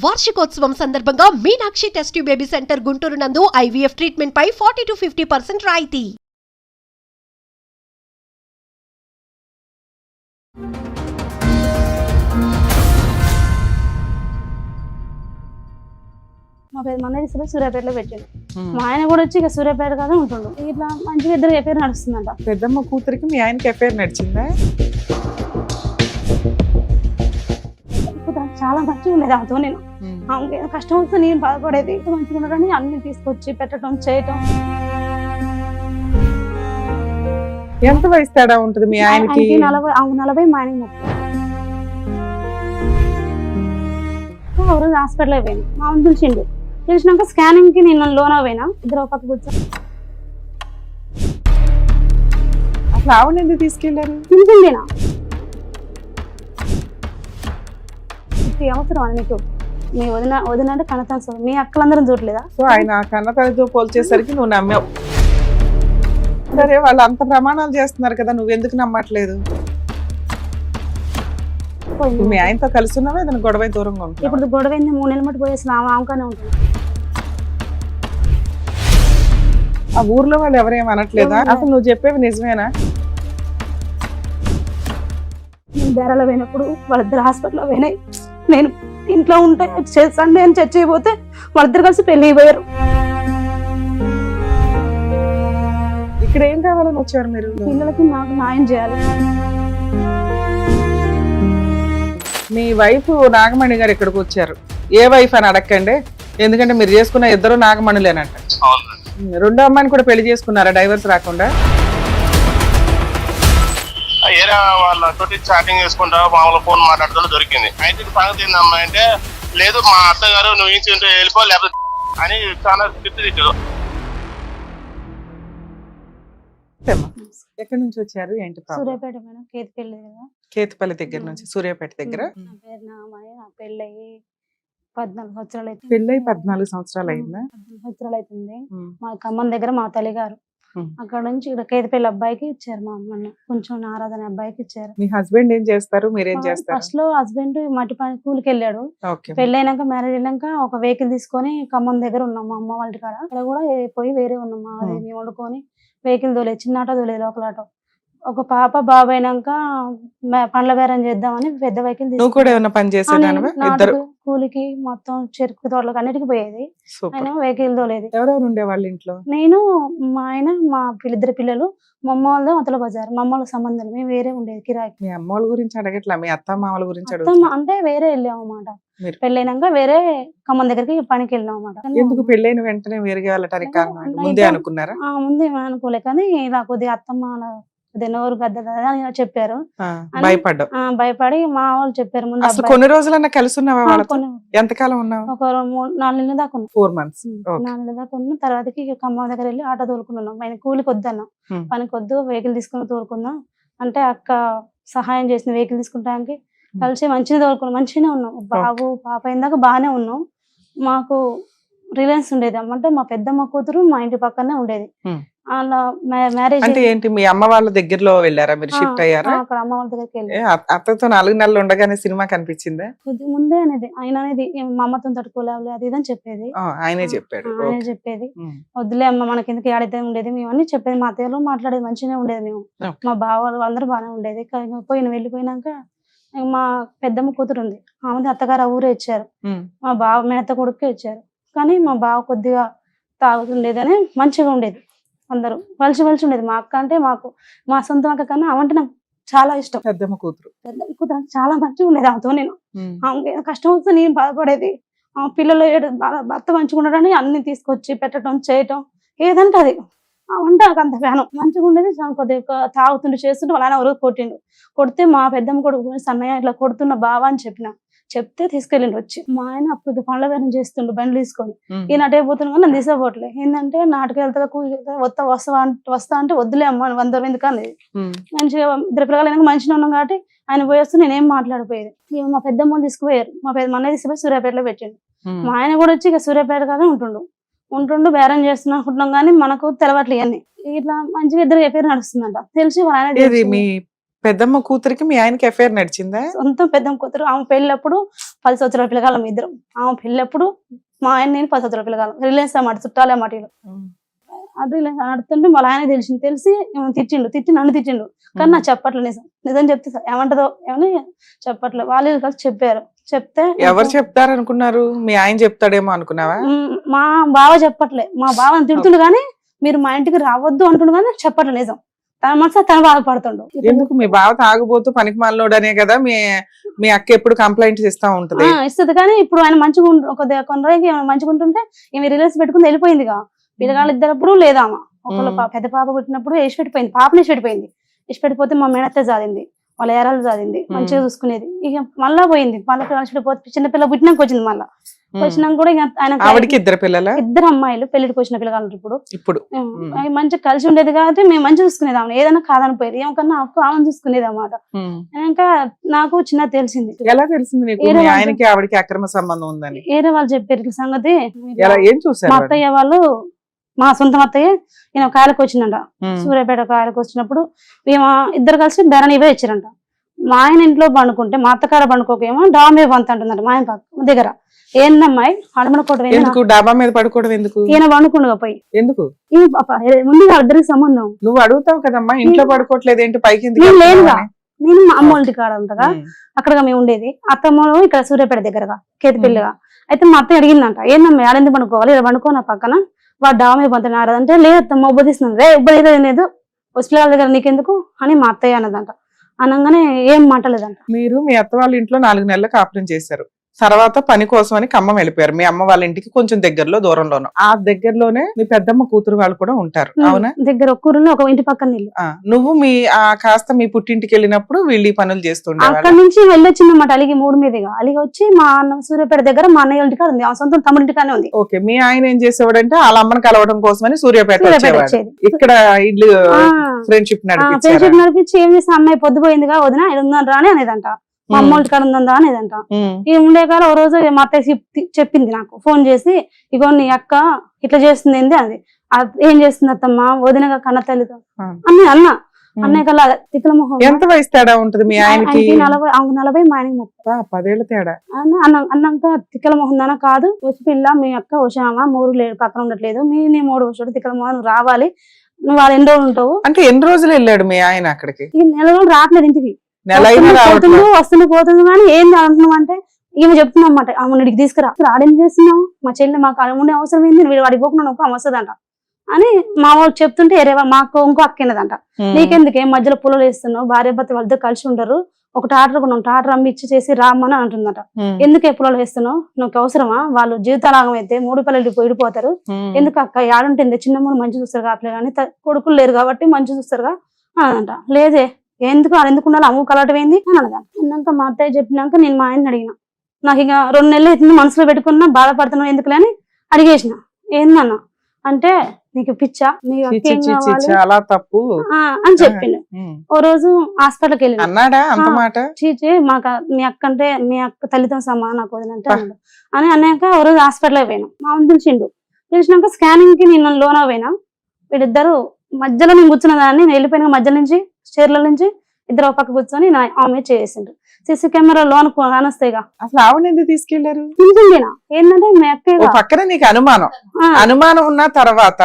వార్షికోత్సవం సందర్భంగా Meenakshi test tube baby centre Guntur నందు ఐవీఎఫ్ ట్రీట్మెంట్ పై 40-50% రాయితీ. మా పేరు మన సూర్యాపేటలో పెట్టిండు. మా ఆయన కూడా వచ్చి ఇక సూర్యాపేట కదా ఉంటుండు. ఇట్లా మంచిగా ఇద్దరు ఎఫైర్ నడుస్తుందంట. పెద్దమ్మ కూతురికి మీ ఆయనకి ఎఫైర్ నడిచిందా? చాలా మంచిగా ఉండేది ఆమెతో. నేను ఆమెకి కష్టం వస్తే నేను బాధపడేది. మంచిగా ఉండడానికి అన్ని తీసుకొచ్చి పెట్టడం చేయటం. ఎంత వయసు తేడా ఉంటుంది మీ ఆయనకి? 40 మా ఆయనకి 30. హాస్పిటల్ అయిపోయింది. మా అమ్మ పిలిచిండు. పిలిచినాక స్కానింగ్ కి నేను లోన పోయినా. ఇద్దరు ఒక పక్క కూర్చొని అసలు ఆవిడ ఎందుకు తీసుకెళ్లారు? పిలిచిందేనా అవసరం అని నీకు? మీ వదిన అంటే కనతాను. మీ అక్కలందరం చూడలేదా? సో ఆయన కన్నతల్లితో పోల్చేసరికి నువ్వు నమ్మావు. సరే, వాళ్ళు అంత ప్రమాణాలు చేస్తున్నారు కదా, నువ్వెందుకు నమ్మట్లేదు? మీ ఆయనతో కలిసి ఉన్నావా ఏదైనా గొడవ దూరంగా ఉంటుంది? ఇప్పుడు గొడవ 3 నెలల మట్టి పోయేసి ఆమెకానే ఉంటుంది. ఆ ఊర్లో వాళ్ళు ఎవరేం అనట్లేదా? అసలు నువ్వు చెప్పేవి నిజమేనా? నేను బేరాలో పోయినప్పుడు వాళ్ళిద్దరు హాస్పిటల్లో పోయినాయి. నేను ఇంట్లో ఉంటే సండే అని చర్చ అయిపోతే వాళ్ళిద్దరు కలిసి పెళ్లి అయిపోయారు. ఇక్కడ ఏం కావాలని వచ్చారు మీరు? పిల్లలకి నాకు న్యాయం చేయాలి. మీ వైఫ్ నాగమణి గారు ఇక్కడికి వచ్చారు. ఏ వైఫ్ అని అడగండి, ఎందుకంటే మీరు చేసుకున్న ఇద్దరు నాగమణులేనంట. రెండో అమ్మాయిని కూడా పెళ్లి చేసుకున్నారా డైవర్స్ రాకుండా? ఏరా వాళ్ళతో చాటింగ్ చేసుకుంటా మామూలు ఫోన్ మాట్లాడుతూ దొరికింది. అయితే సంగతి ఏందమ్మా అంటే, లేదు మా అత్తగారు నువ్వు ఇంటి వెళ్ళిపో లేకపోతే అని చాలా తిట్టారు. ఎక్కడి నుంచి వచ్చారు? ఏంటి సూర్యాపేట మేడం, కేతిపల్లి దగ్గర. కేతిపల్లి దగ్గర నుంచి సూర్యాపేట దగ్గర. నా పేరు నామయ్య. నా పెళ్ళయి 14 సంవత్సరాలు అవుతుంది. పెళ్ళై 14 సంవత్సరాలు అయిందా? 14 సంవత్సరాలు అవుతుంది. మా ఖమ్మం దగ్గర మా తల్లిగారు. అక్కడ నుంచి ఇక్కడ కేతిపల్లి అబ్బాయికి ఇచ్చారు. మా అమ్మన్న కొంచెం నారాధన అబ్బాయికి ఇచ్చారు. మీ హస్బెండ్ ఏం చేస్తారు, మీరేం చేస్తారు? ఫస్ట్ లో హస్బెండ్ మట్టి పని కూలికి వెళ్ళాడు. పెళ్ళైనాక మ్యారేజ్ అయినాక ఒక వెహికల్ తీసుకొని ఖమ్మం దగ్గర ఉన్నాం. మా అమ్మ వాళ్ళ కాడ అక్కడ కూడా పోయి వేరే ఉన్నాం. అది మేము వండుకొని వెహికల్ తోలేదు, చిన్న ఆటో తోలేదు, లోకల్ ఆటో. ఒక పాప బాబు అయినాక పండ్ల బేరం చేద్దామని పెద్ద వెహికల్ తీసుకుని కూలికి మొత్తం చెరుకు తోటలకు అన్నిటికి పోయేది. ఆయన వెహికల్ తోలేదు. ఎవరెవరు ఉండేవాళ్ళు ఇంట్లో? నేను, మా ఆయన, మా ఇద్దరు పిల్లలు. మా అమ్మ వాళ్ళది అవతల బజార్. మా అమ్మ వాళ్ళ సంబంధం మేము వేరే ఉండేది కిరాయి. మీ అమ్మ వాళ్ళ గురించి అడగట్లా, మీ అత్త మామల గురించి అడుగుతా. అంటే వేరే వెళ్ళాం అన్నమాట. పెళ్ళైనాక వేరే ఖమ్మం దగ్గరికి పనికి వెళ్ళాం అన్నమాట. ఎందుకు పెళ్ళైన వెంటనే వేరేగా వెళ్ళటానికి కారణం ముందే అనుకున్నారా? ముందే అనుకోలే, కానీ ఇలా కొద్దిగా అత్తమ్మ నోరు గద్ద చెప్పారు. భయపడి మా వాళ్ళు చెప్పారు ముందు. అసలు కొన్ని రోజులన్నా కలిసి ఉన్నావా వాళ్ళతో? ఎంతకాలం ఉన్నావు? ఒక 4 నెలల దాకా ఉన్నాం. 4 months. 4 నెలల దాకా ఉన్న తర్వాతకి ఖమ్మం దగ్గర వెళ్ళి ఆటో తోలుకున్నాం. ఆయన కూలికి వద్దన్నాం. పనికి వద్దు, వెహికల్ తీసుకుని తోలుకుందాం అంటే అక్క సహాయం చేసిన వెహికల్ తీసుకుంటానికి కలిసి మంచిగా తోలుకున్నాం. మంచిగానే ఉన్నాం. బాబు పాప అయిందాక బాగానే ఉన్నాం. మాకు రిలయన్స్ ఉండేది. అంటే మా పెద్దమ్మ కూతురు మా ఇంటి పక్కనే ఉండేది. అలా మ్యారేజ్ అంటే ఏంటి, మీ అమ్మ వాళ్ళ దగ్గరలో వెళ్ళారా మీరు? షిఫ్ట్ అయ్యారా? అక్కడ అమ్మ వాళ్ళ దగ్గరికి వెళ్ళి అత్తతో 4 నెలలు ఉండగానే సినిమా కనిపించిందా? కొద్ది ముందే అనేది ఆయన అనేది మా అమ్మతో తట్టుకోలేవు అది ఇదని చెప్పేది. ఆయనే చెప్పాడు. ఆయన చెప్పేది వద్దులే అమ్మ మనకి ఎందుకు ఏడైతే ఉండేది మేము అన్ని చెప్పేది. మా అత్తయ్యలో మాట్లాడేది మంచిగానే ఉండేది. మేము మా బావ వాళ్ళు అందరూ బాగానే ఉండేది. వెళ్ళిపోయినాక మా పెద్దమ్మ కూతురు ఉంది, ఆమెది అత్తగారు ఊరే ఇచ్చారు. మా బావ మేనత్త కొడుకే ఇచ్చారు. కానీ మా బావ కొద్దిగా తాగుతుండేదని మంచిగా ఉండేది. అందరూ కలిసి ఉండేది. మా అక్క అంటే మాకు మా సొంత అక్క కన్నా అవంటే నాకు చాలా ఇష్టం. పెద్దమ్మ కూతురు చాలా మంచిగా ఉండేది ఆమెతో. నేను ఆమెకి కష్టం వస్తే నేను బాధపడేది. పిల్లలు భర్త మంచిగా ఉండడానికి అన్ని తీసుకొచ్చి పెట్టడం చేయటం ఏదంటే అది అవంటే నాకు అంత ఫ్యానం. మంచిగా ఉండేది. కొద్దిగా తాగుతుంటే చేస్తుంటే వాళ్ళ ఆయన ఎవరో కొడితే మా పెద్దమ్మ కొడుకు సన్నయ్య ఇట్లా కొడుతున్న బావా అని చెప్తే తీసుకెళ్ళిండు వచ్చి. మా ఆయన అప్పుడు పండ్ల బేరం చేస్తుండు బండ్లు తీసుకొని. ఈయన అటైపోతున్నా కానీ నన్ను తీసుకోవట్లే. ఏంటంటే నాటకి వెళ్తా వస్తా అంటే వద్దులే అమ్మ 100 ఎందుకు అనేది. మంచిగా 2 పిల్లలు మంచిగా ఉన్నాం కాబట్టి ఆయన పోయేస్తూ నేనేం మాట్లాడిపోయేది. మా పెద్దమ్మ తీసుకుపోయారు. మన తీసుకుపోయి సూర్యాపేటలో పెట్టిండు. మా ఆయన కూడా వచ్చి ఇక సూర్యాపేట కదా ఉంటుండు బేరం చేస్తున్నా అనుకుంటున్నాం కానీ మనకు తెలవట్లే అన్ని. ఇట్లా మంచిగా ఇద్దరు ఎఫైర్ నడుస్తుందంట తెలిసి. మీ పెద్దమ్మ కూతురికి మీ ఆయనకి ఎఫ్ఐఆర్ నడిచిందా? సొంతం పెద్దమ్మ కూతురు. ఆమె పెళ్ళప్పుడు 10 సంవత్సరాల పిల్లగాలం ఇద్దరం. ఆమె పెళ్ళప్పుడు మా ఆయన నేను 10 సంవత్సరాల పిల్లగాలం. రిలయన్స్ అన్నమాట, చుట్టాలే మాట వీళ్ళు. అది నడుతుంటే వాళ్ళ ఆయన తెలిసి తిట్టి నన్ను తిట్టిండు. కానీ నాకు చెప్పట్లే నిజం చెప్తే ఏమంటదో ఏమని చెప్పట్లే. వాళ్ళు కలిసి చెప్పారు. చెప్తే ఎవరు చెప్తారనుకున్నారు? మీ ఆయన చెప్తాడేమో అనుకున్నావా? మా బావ చెప్పట్లే. మా బావ తిడుతుండు కానీ మీరు మా ఇంటికి రావద్దు అంటుండు కానీ చెప్పట్లే నిజం. తన మనసు తన బాధపడుతుండు. ఎందుకు? మీ బావ తాగుబోతూ పనికి మాలోడనే కదా మీ అక్క ఎప్పుడు కంప్లైంట్స్ ఇస్తా ఉంటది. ఇస్తుంది కానీ ఇప్పుడు ఆయన మంచిగా కొన్ని రోజులకి మంచిగా ఉంటుంటే ఈమె రిలేషన్ పెట్టుకుని వెళ్ళిపోయిందిగా. పిల్లగాళ్ళు ఇద్దరప్పుడు లేదామా ఒకళ్ళు పెద్ద పాప పుట్టినప్పుడు వేసి పెట్టిపోయింది. పాపని వేసి పెట్టిపోయింది. వేసి పెట్టిపోతే మా మేనత్తే జాదింది, వాళ్ళ ఏరాలు జాదింది, మంచిగా చూసుకునేది. ఇక మళ్ళా పోయింది. మళ్ళీ కలిసిపోతే చిన్నపిల్ల పుట్టినాక వచ్చింది. మళ్ళా వచ్చినాక కూడా ఆయన ఆవిడకి ఇద్దరు పిల్లలు, ఇద్దరు అమ్మాయిలు పెళ్లికి వచ్చిన పిల్లగాళ్ళు ఇప్పుడు మంచిగా కలిసి ఉండేది కాబట్టి మేము మంచిగా చూసుకునేది. ఆమె ఏదైనా కాదని పోయేది. ఏమకన్నా ఆమె చూసుకునేది అన్నమాట. ఇంకా నాకు చిన్న తెలిసింది. ఎలా తెలిసింది నీకు మీ ఆయనకి ఆవిడకి అక్రమ సంబంధం ఉందని? వేరే వాళ్ళు చెప్పారు ఇట్లా సంగతి. ఏం చూసారు? మా అత్తయ్య వాళ్ళు, మా సొంతం అత్తయ్య ఈయన కాయలకు వచ్చిందంట. సూర్యాపేట కాయలకు వచ్చినప్పుడు మేము ఇద్దరు కలిసి బెరనీవే ఇచ్చారంట. మా ఆయన ఇంట్లో పండుకుంటే మా అత్తకాడ పండుకోకేమో డాబా మీద పంత అంటుందంట మా ఆయన దగ్గర. ఏందమ్మాయి అడమనుకోవడం ఎందుకు? డాబా మీద పడుకోవడం ఎందుకు? ఈయన పండుకుండగా పోయి ఎందుకు ముందు వాళ్ళిద్దరికి సంబంధం. నువ్వు అడుగుతావు కదమ్మా, ఇంట్లో పడుకోవట్లేదు ఏంటి పైకి? లేదుగా, నేను మా అమ్మ ఇంటి కాడ ఉంటగా అక్కడ మేము ఉండేది. అత్తమ్మలో ఇక్కడ సూర్యాపేట దగ్గరగా కేతిపల్లిగా. అయితే మా అత్తయ్య అడిగిందంట, ఏందమ్మా ఆడెందుకు పండుకోవాలి, ఇలా పండుకో నా పక్కన, వాడు డాబా మీద పంతున్నారంటే లేదత్తమ్మ ఉబ్బదీస్తున్నాను. రే ఉబ్బదీయలేదు లేదు పిల్లల దగ్గర నీకెందుకు అని మా అత్తయ్య అన్నదంట. అనగానే ఏం మాటలేదంట. మీరు మీ అత్త వాళ్ళ ఇంట్లో 4 నెలలు కాపురం చేశారు. తర్వాత పని కోసం అని ఖమ్మం వెళ్ళిపోయారు. మీ అమ్మ వాళ్ళ ఇంటికి కొంచెం దగ్గరలో దూరంలోనూ. ఆ దగ్గరలోనే మీ పెద్దమ్మ కూతురు వాళ్ళు కూడా ఉంటారు, అవునా? దగ్గర ఒక్కూరులో ఒక ఇంటి పక్కన ఇల్లు. నువ్వు కాస్త మీ పుట్టింటికి వెళ్ళినప్పుడు వీళ్ళు ఈ పనులు చేస్తుండే. అక్కడ నుంచి వెళ్ళొచ్చిందన్నమాట అలిగి 3 మీదుగా. అలిగి వచ్చి మా అన్న సూర్యాపేట దగ్గర మా అన్నయ్య ఇంటికాడ ఉంది. ఆ సొంతం తమ్ముడి ఇంటికానే ఉంది. ఓకే, మీ ఆయన ఏం చేసేవాడంటే వాళ్ళ అమ్మని కలవడం కోసమని సూర్యాపేట వచ్చేది. ఇక్కడ ఇల్లు ఫ్రెండ్షిప్ నడిపించి ఏం చేసిన అమ్మాయి పొద్దుపోయిందిగా వదిన ఉందని రాని అనేదంట. మా అమ్మ ఇంటికాడ ఉందా అనేదంట. ఈ ఉండే కాలం ఓ రోజు మా అత్తయ్య చెప్పింది నాకు ఫోన్ చేసి, ఇగో నీ అక్క ఇట్లా చేస్తుంది ఏంది అది ఏం చేస్తుంది అత్తమ్మ వదినగా కన్న తల్లితో అని అన్నయ్య కల్లా తిక్కల మొహం. ఎంత వయసు తేడా ఉంటది మీ ఆయనకి? 40 మా ఆయనకి 30. 10 ఏళ్ల తేడా. అన్నాక తిక్కల మొహం దానా కాదు, వచ్చి పిల్ల మీ అక్క వచ్చామా 3 లేడు పక్కన ఉండట్లేదు, నీ 3 వచ్చాడు తిక్కల మొహం, నువ్వు రావాలి, నువ్వు వాళ్ళు ఎన్ని రోజులు ఉంటావు. అంటే ఎన్ని రోజులు వెళ్ళాడు మీ ఆయన అక్కడికి? 4 రోజులు రావట్లేదు ఇంటికి. వస్తుంది పోతుంది కానీ ఏం అంటున్నావు అంటే ఈమె చెప్తున్నా అన్నమాట, ఆమె ఇంటికి తీసుకురా. ఆడేం చేస్తున్నావు, మా చెల్లి మాకు ఆడ ఉండే అవసరం ఏంది, వీడు వాడికి పోకుండా ఒక వస్తుందంట అని మా వాళ్ళు చెప్తుంటే మాకు ఇంకో అక్కినదంట. నీకెందుకు ఏం మధ్యలో పుల్లలు వేస్తున్నావు, భార్య భర్త వాళ్ళతో కలిసి ఉంటారు, ఒక టాటర్ కొన్నాం, టాటర్ అమ్మి ఇచ్చి చేసి రామ్మని అంటుందట. ఎందుకే పుల్లలు వేస్తున్నావు, నువ్వు అవసరమా, వాళ్ళు జీవితాలాగం అయితే 3 పిల్లలు పోయిపోతారు, ఎందుకు అక్క ఆడుంటుంది, చిన్నమ్మలు మంచి చూస్తారు కావట్లేదు కానీ కొడుకులు లేరు కాబట్టి మంచి చూస్తారుగా అనంట. లేదే ఎందుకు ఎందుకు ఉండాలి, అమ్ము కలవటం ఏంది అని అనగా. అన్నాక మా అత్తయ్య చెప్పినాక నేను మా ఆయన అడిగిన, నాకు ఇక 2 నెలలు అవుతుంది మనసులో పెట్టుకున్నా, బాధపడుతున్నావు ఎందుకులే అని అడిగేసిన. ఏందన్నా అంటే నీకు పిచ్చా, చాలా తప్పు అని చెప్పిండు. ఓ రోజు హాస్పిటల్కి వెళ్ళి చీచి మాకు మీ అక్క అంటే మీ అక్క తల్లితో సమానం నాకు వదినంటే అని అన్నాక ఓ రోజు హాస్పిటల్కి పోయినా. మా అమ్మ పిలిచిండు. పిలిచినాక స్కానింగ్ కి నేను లోన పోయినా. వీళ్ళిద్దరు మధ్యలో నేను కూర్చున్న దాన్ని, నేను వెళ్ళిపోయిన మధ్య నుంచి చైర్ల నుంచి ఇద్దరు ఒక పక్క కూర్చొని ఆమె చేసిండ్రు. సీసీ కెమెరా లోన్ కానొస్తాయిగా. అసలు ఆవిడ ఎందుకు తీసుకెళ్లారు? ఏంటంటే మీ అక్క పక్కన నీకు అనుమానం ఉన్న తర్వాత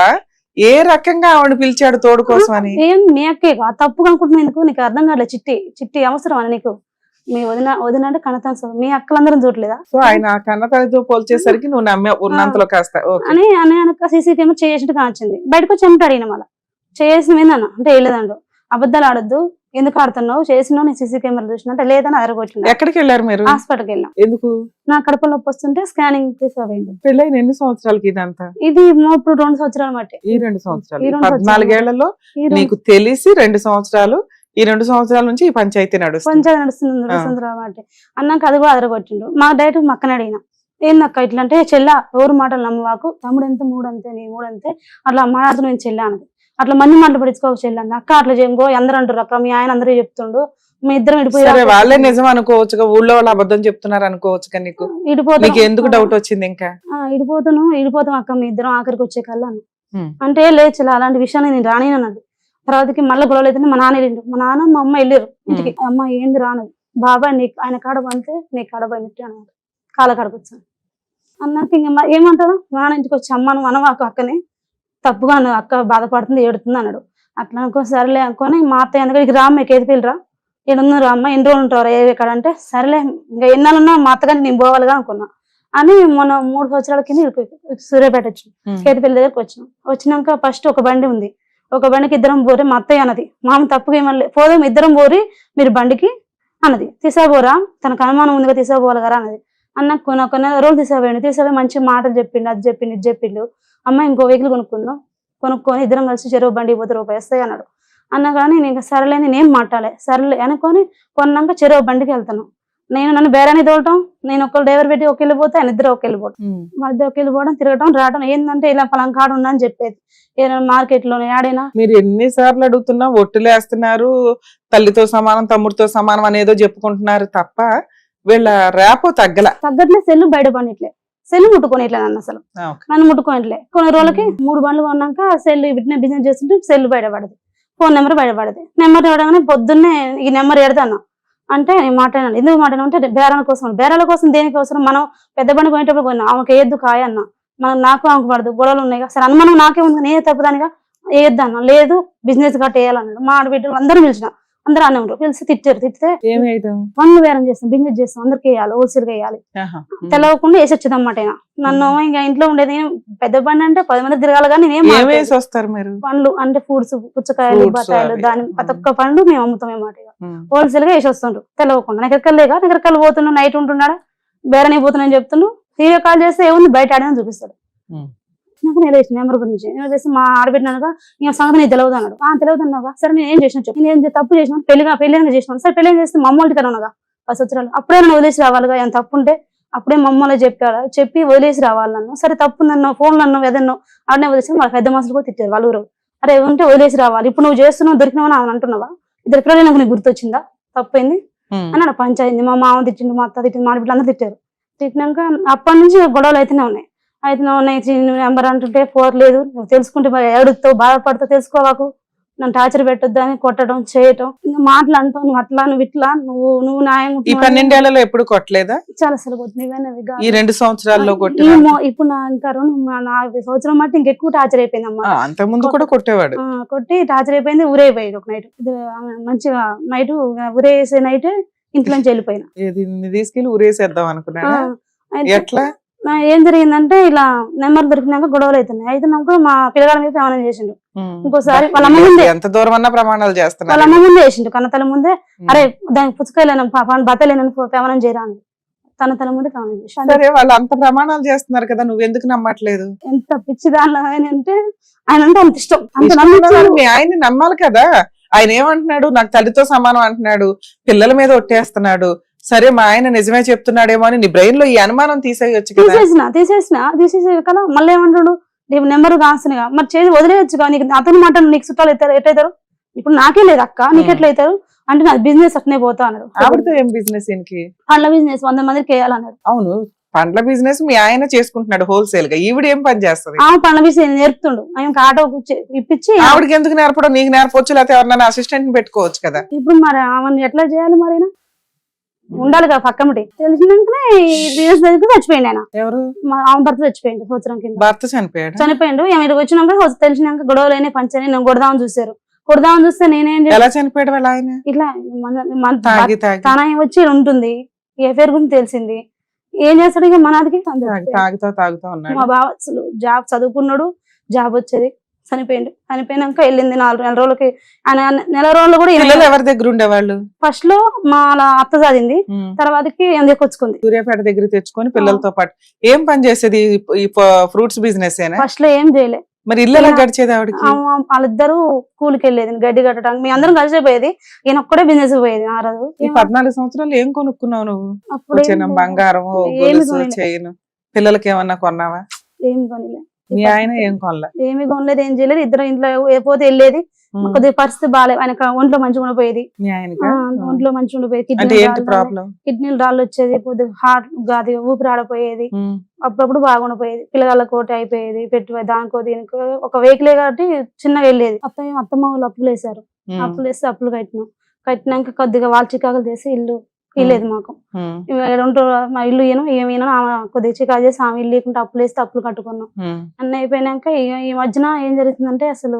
ఏ రకంగా ఆవిడ పిలిచాడు తోడు కోసం అని? ఏం మీ అక్కే తప్పు అనుకుంటున్నా ఎందుకు నీకు అర్థం కావట్లేదు. చిట్టి అవసరం అని నీకు, మీ వదిన అంటే కన్నతనం, మీ అక్కలందరం చూడలేదా? సో ఆయన కన్నతల్లితో పోల్చేసరికి నువ్వు నమ్మే ఉన్నంతలో కాస్త అని సీసీ కెమెరా చేసినట్టు కానొచ్చింది. బయటకు వచ్చి చెమట అడిగిన మళ్ళీ చేసిన ఏందన్న అంటే వెళ్ళదండు, అబద్ధాలు ఆడొద్దు, ఎందుకు ఆడుతున్నావు, చేసినావు, నేను సీసీ కెమెరా చూసిన అంటే లేదని అదరగొచ్చింది. ఎక్కడికి వెళ్ళారు మీరు? హాస్పిటల్కి వెళ్ళాం. ఎందుకు? నా కడుపు నొప్పి వస్తుంటే స్కానింగ్ తీసుకోండి. పెళ్ళైన ఎన్ని సంవత్సరాలకి ఇదంతా? ఇది ఇప్పుడు 2 సంవత్సరాలు బట్టి. ఈ 2 సంవత్సరాలు 14 ఏళ్లలో నీకు తెలిసి 2 సంవత్సరాలు, ఈ 2 సంవత్సరాల నుంచి ఈ పంచాయతీ నడుస్తుంది 2 సంవత్సరాలు బట్టి. అన్నాక అది కూడా అదరగొట్టిండు. మా డైరెక్ట్ మక్కన అడిగిన, ఏందక్క ఇట్లా అంటే, చెల్ల ఎవరు మాటలు నమ్మవాకు, తమ్ముడు ఎంత 3 అంతే నీ 3 అంతే అట్లా మాట్లాడుతూ నేను చెల్ల అన్నది. అట్లా మంది మాటలు పడించుకోక చెల్లంది. అక్క అట్లా చేయగో అందరూ అంటారు అక్క, మీ ఆయన అందరూ చెప్తుండు, మీ ఇద్దరం ఇడిపోయి వాళ్ళే నిజం అనుకోవచ్చు, ఊళ్ళో వాళ్ళు అబద్ధం చెప్తున్నారు అనుకోవచ్చు. కానీ నీకు ఎందుకు డౌట్ వచ్చింది? ఇంకా ఇడిపోతాం అక్క మీ ఇద్దరం ఆఖరికి వచ్చే కల్లా అంటే లేచలా అలాంటి విషయాన్ని నేను రానినన్నది. తర్వాతకి మళ్ళీ గొడవలు అయితే మా నాన్న వెళ్ళిండు, మా నాన్న మా అమ్మ వెళ్ళారు ఇంటికి. అమ్మ ఏంది రానది బాబాయ్ నీకు ఆయన కాడ పంతే నీ కాడ పోయినట్టు అన్నారు. కాళ్ళ కాడకు వచ్చాను అన్నాక ఇంక ఏమంటారు, మా నాన్న ఇంటికి వచ్చి అమ్మ నువ్వు అనవాకు అక్కని, తప్పుగా నువ్వు అక్క బాధపడుతుంది ఏడుతుంది అన్నాడు. అట్లా అనుకో సరేలే అనుకోని మా అత్తయ్య అందుకే ఇక రామ్మ కేతిపిల్లరా ఏడున్నారు అమ్మ ఎన్ని రోజులు ఉంటారు ఎక్కడ అంటే సరేలే ఇంకా ఎన్నాళ్ళున్నా మా అత్తగారికి నేను పోవాలిగా అనుకున్నా అని మొన్న 3 సంవత్సరాల కింద సూర్యాపేట వచ్చాం. కేతిపల్లి దగ్గరకు వచ్చినాక ఫస్ట్ ఒక బండి ఉంది, ఒక బండికి ఇద్దరం పోరే మా అత్తయ్య అన్నది, మామ తప్పుగా ఏమన్నా పోదాం ఇద్దరం పోరి మీరు బండికి అన్నది, తీసాబోరా తనకు అనుమానం ఉందిగా తీసాబోవాలి కదా అన్నది. అన్న కొన్ని రోజులు తీసాపోయి మంచి మాటలు చెప్పిండు, అది చెప్పిండు ఇది చెప్పిండు. అమ్మ ఇంకో వెహికల్ కొనుక్కొని ఇద్దరం కలిసి చెరువు బండికి పోతే రూపాయి వస్తాయి అన్నాడు. అన్నా కానీ నేను సరేలే నేనేం మాట్లాడలే సరేలే అనుకొని కొన్నాక చెరువు బండికి వెళ్తాను. నన్ను బేరాన్ని తోలటం, నేను ఒక డ్రైవర్ పెట్టి ఒక వెళ్ళిపోతే ఆయన ఇద్దరు ఒక వెళ్ళిపోవడం, వాళ్ళ ఇద్దరు ఒక వెళ్ళిపోవడం తిరగటం రావడం. ఏంటంటే ఇలా పలానా కాడు ఉన్నా అని చెప్పేది, ఏదైనా మార్కెట్ లోనే ఆడైనా. మీరు ఎన్నిసార్లు అడుగుతున్నా ఒట్టులేస్తున్నారు, తల్లితో సమానం తమ్ముడితో సమానం అనేదో చెప్పుకుంటున్నారు తప్ప వీళ్ళ రేపో తగ్గట్లే. సెల్లు బయట పడిట్లే, సెల్లు ముట్టుకోనిట్లే నన్ను, అసలు నన్ను ముట్టుకోనిట్లే. కొన్ని రోజులకి 3 బండ్లు కొన్నాక సెల్లు బిజినెస్ చేస్తుంటే సెల్లు బయటపడదు, ఫోన్ నెంబర్ బయటపడదు. నెంబర్ ఇవ్వగానే పొద్దున్నే ఈ నెంబర్ ఎడతాను అంటే నేను మాట్లాడాను. ఎందుకు మాట్లాడాను అంటే బేరాల కోసం దేనికోసం, మనం పెద్ద బండి పోయేటప్పుడు పోయినా ఆమెకు వేయద్దు కాయ అన్న, మనం నాకు ఆమెకు పడదు గొడవలు ఉన్నాయి కదా, సరే అనుమానం నాకే ఉంది నేనే తప్పుదానిగా వేయద్దు అన్న, లేదు బిజినెస్ గట్ట వేయాలన్నాడు. మా ఆడబిడ్డలు అందరూ పిలిచిన, అందరూ అనే ఉంటారు, పిలిచి తిట్టితే పనులు వేరం చేస్తాం బిజినెస్ చేస్తాం అందరికి వేయాలి హోల్సేల్ గా వేయాలి తెలవకుండా వేసి వచ్చేది అన్నమాట. నన్ను ఇంకా ఇంట్లో ఉండేది పెద్ద బండి అంటే 10 మంది తిరగాలి కానీ నేనేం పండ్లు అంటే ఫ్రూట్స్ పుచ్చకాయలు బత్తాయిలు దాని ప్రతి ఒక్క పండ్లు మేము అమ్ముతాం అన్నమాట. హోల్సేల్ గా వేసి వస్తుండ్రు తెలవకుండా. నగరకల్లేగా పోతున్నాడు నైట్ ఉంటున్నాడా బేరనే పోతున్నాను చెప్తున్నాడు. వీడియో కాల్ చేస్తే ఏముంది బయట ఆడని చూపిస్తాడు. నాకు నేను వేసిన నెంబర్ గురించి నేను వేసి మా ఆడబెట్టినానుగా ఇంకా సంగతి నీకు తెలియదు అన్నాడు. తెలియదు అన్నావుగా సరే నేను ఏం చేసిన చెప్పి నేను తప్పు చేసిన పెళ్లి చేసినాను. సరే పెళ్లి చేస్తే మా అమ్మోళ్ళకి కనుగా 10 సంవత్సరాలు అప్పుడే నన్ను వదిలేసి రావాలిగా, ఎంత తప్పు ఉంటే అప్పుడే మా అమ్మలో చెప్పి వదిలేసి రావాలి నన్ను. సరే తప్పు నన్ను ఫోన్ నన్ను ఏదన్నో ఆడనే వదిలేసి వాళ్ళ పెద్ద మనుషులు కూడా తిట్టారు వాళ్ళ ఊరు. అరే ఉంటే వదిలేసి రావాలి, ఇప్పుడు నువ్వు చేస్తున్నావు దొరికినావని ఆమె అంటున్నావా, ఇద్దరు పిల్లలు నాకు నీకు గుర్తొచ్చిందా తప్పైంది అన్నాడు. పంచాయింది మా మామ తిట్టిండు మా అత్త తిట్టింది మా ఆడబిడ్డలు అందరూ తిట్టారు. తిట్టినాక అప్పటి నుంచి గొడవలు అయితేనే ఉన్నాయి. నెంబర్ అంటుంటే పోరలేదు, నువ్వు తెలుసుకుంటే ఏడుతావు బాధపడతావు, తెలుసుకోవాకు, నన్ను టార్చర్ పెట్టొద్దు అని కొట్టడం చేయటం ఇంకా మాటలు అంటావు, నువ్వు అట్లా నువ్వు ఇట్లా నువ్వు న్యాయం. 12 ఏళ్లలో ఎప్పుడు కొట్టలేదా? చాలా అసలు ఈ 2 సంవత్సరాల్లో ఇప్పుడు నా ఇంకా 4 సంవత్సరం మట్టి ఇంకెక్కువ టార్చర్ అయిపోయింది అమ్మా. అంత ముందు కూడా కొట్టేవాడు, కొట్టి టార్చర్ అయిపోయింది. ఊరైపోయింది ఒక నైట్ మంచిగా నైట్ ఊరేసే నైట్ ఇంట్లోంచి వెళ్ళిపోయినా. తీసుకెళ్లి ఊరేసేద్దాం అనుకున్నా. ఎట్లా ఏం జరిగిందంటే ఇలా నెంబర్ దొరికినాక గొడవలు అవుతున్నాయి. అయితే మా పిల్లగాడి మీద ప్రమాణం చేసిండు. ఇంకోసారి వాళ్ళ అమ్మ ముందే ఎంత దూరం అన్నా ప్రమాణాలు చేస్తున్నారు, వాళ్ళ అమ్మ ముందే చేసిండు కన్న తల ముందే. అరే దానికి పుచ్చకాయలేను బతలేనని ప్రమాణం చేయరా అని తన తల ముందే ప్రమాణం చేసి. సరే వాళ్ళు అంత ప్రమాణాలు చేస్తున్నారు కదా, నువ్వు ఎందుకు నమ్మట్లేదు? ఎంత పిచ్చి దానిలో ఆయన అంటే ఆయన అంటే అంత ఇష్టం, మీ ఆయన్ని నమ్మాలి కదా. ఆయన ఏమంటున్నాడు, నాకు తల్లితో సమానం అంటున్నాడు, పిల్లల మీద ఒట్టేస్తున్నాడు. సరే మా ఆయన నిజమే చెప్తున్నాడేమో అని నీ బ్రెయిన్ లో ఈ అనుమానం తీసేయొచ్చు కదా. తీసేసి కదా మళ్ళీ ఏమంటాడు నీకు నెంబర్ కాస్తున్నా మరి చేసి వదిలేయచ్చు. నీకు అతని మాట నీకు చుట్టాలు ఎట్లయితారు, ఇప్పుడు నాకే లేదు అక్క నీకు ఎట్లయితారు అంటే నాకు బిజినెస్ అట్నే పోతా అన్నాడు. ఆవిడతో ఏం బిజినెస్? పండ్ల బిజినెస్ 100 మందికి వేయాలన్నాడు. అవును పండ్ల బిజినెస్ మీ ఆయన చేసుకుంటున్నాడు హోల్సేల్ గా, ఈవిడ ఏం పని చేస్తుంది? పండ్ల బిజినెస్ నేర్పుతుండు ఆయన ఆటో ఇప్పించి. ఆవిడకి ఎందుకు నేర్పడం, నీకు నేర్పొచ్చు లేకపోతే ఎవరినైనా అసిస్టెంట్ పెట్టుకోవచ్చు కదా. ఇప్పుడు మరి ఆమెను ఎట్లా చేయాలి మరి ఉండాలి కదా పక్కమటి. తెలిసినాకనే బిజినెస్ దగ్గర చచ్చిపోయింది ఆయన. ఎవరు? ఆమె భర్త చచ్చిపోయింది సంవత్సరం కింద. భర్త చనిపోయిండు. మీరు వచ్చినాక తెలిసినాక గొడవలైనా పంచని నేను కొడదామని చూస్తే నేనేం ఎలా చనిపోయాడు వాళ్ళ ఆయన? ఇట్లా తన వచ్చి ఉంటుంది ఎఫ్ఐఆర్ గురించి తెలిసింది. ఏం చేస్తాడు ఇక మనకి తాగుతా ఉన్నాడు. మా బావ అసలు జాబ్ చదువుకున్నాడు, జాబ్ వచ్చేది చనిపోయినాక వెళ్ళింది 4 రోజులకి. నెల రోజులు కూడా ఎవరి దగ్గర ఉండేవాళ్ళు? ఫస్ట్ లో మా అత్త చదివింది, తర్వాతకి తెచ్చుకుంది సూర్యాపేట దగ్గర తెచ్చుకొని పిల్లలతో పాటు. ఏం పని చేసేది? ఫ్రూట్స్ బిజినెస్ ఫస్ట్ లో ఏం చేయలే. మరి ఇల్లు ఎలా గడిచేది ఆవిడకి? వాళ్ళిద్దరు కూలికి వెళ్ళేది గడ్డి కట్టడానికి, మీ అందరం కలిసిపోయేది, ఈయన ఒక్కడే బిజినెస్ పోయేది. ఆ రోజు ఈ 14 సంవత్సరాలు ఏం కొనుక్కున్నావు నువ్వు? బంగారం చైన్ పిల్లలకి ఏమన్నా కొన్నావా? ఏం కొనలే. మీ ఆయన ఏం కొనలే? ఏమి కొనలేదు, ఏం చేయలేదు. ఇద్దరు ఇంట్లో పోతే వెళ్ళేది కొద్దిగా పరిస్థితి బాగాలేదు, ఆయన ఒంట్లో మంచిగా ఉండిపోయేది. మీ ఆయనకా? ఒంట్లో మంచిగా ఉండిపోయేది, అంటే ఏంటి ప్రాబ్లం? కిడ్నీలు రాళ్ళు వచ్చేది, కొద్దిగా హార్ట్ గాది ఊపిరి ఆడపోయేది, అప్పుడప్పుడు బాగుండిపోయేది, పిల్లగాళ్ళ కోటి అయిపోయేది, పెట్టుబడి దానికో దీనికో. ఒక వెహికలే కాబట్టి చిన్నగా వెళ్ళేది. అత్తమ్మ వాళ్ళు అప్పులు వేసారు, అప్పులు వేస్తే అప్పులు కట్టినాక కొద్దిగా వాళ్ళు చికాకులు చేసి ఇల్లు ఇల్లేదు మాకు. మా ఇల్లు ఏమైనా ఆమె కొద్దిగా చికాకు చేసి ఆమె ఇల్లు లేకుంటే అప్పులు వేస్తే అప్పులు కట్టుకున్నాం. అన్నీ అయిపోయినాక ఇక ఈ మధ్యన ఏం జరుగుతుందంటే అసలు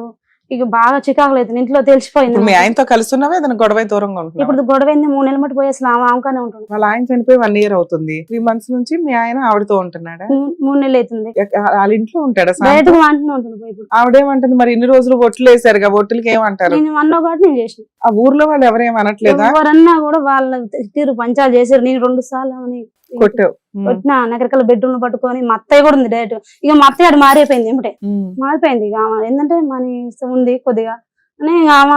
ఇక బాగా చికాకులు అవుతుంది, ఇంట్లో తెలిసిపోయింది. మీ ఆయనతో కలిసి ఉన్నావా ఏదైనా గొడవ దూరంగా ఉంటుంది? ఇప్పుడు గొడవ 3 నెలలు మట్టి పోయి అసలు ఆమెకానే ఉంటుంది. వాళ్ళ ఆయన చనిపోయి 1 year అవుతుంది. 3 months నుంచి మీ ఆయన ఆవిడతో ఉంటున్నాడా? 3 నెలలు అవుతుంది. వాళ్ళ ఇంట్లో ఉంటాడా? బయటకు వాంటనే ఉంటుంది. ఇప్పుడు ఆవిడేమంటుంది మరి? ఇన్ని రోజులు ఒట్లు వేసారు, ఒట్టులకి ఏమంటారు? నేను అన్నా కాబట్టి నేను చేసిన. ఆ ఊర్లో వాళ్ళు ఎవరేమనట్లేదా? ఎవరన్నా కూడా వాళ్ళ తీరు పంచాలు చేశారు. నేను 2 సార్లు అని కొట్టావు. కొట్టిన నగరకల బెడ్రూమ్ పట్టుకొని. మా అత్తయ్య కూడా ఉంది డైరెక్ట్. ఇక మా అత్తయ్య అది మారిపోయింది, ఏమిటే మారిపోయింది. ఇక ఆమె ఏంటంటే మన ఇష్టం ఉంది కొద్దిగా అని ఆమె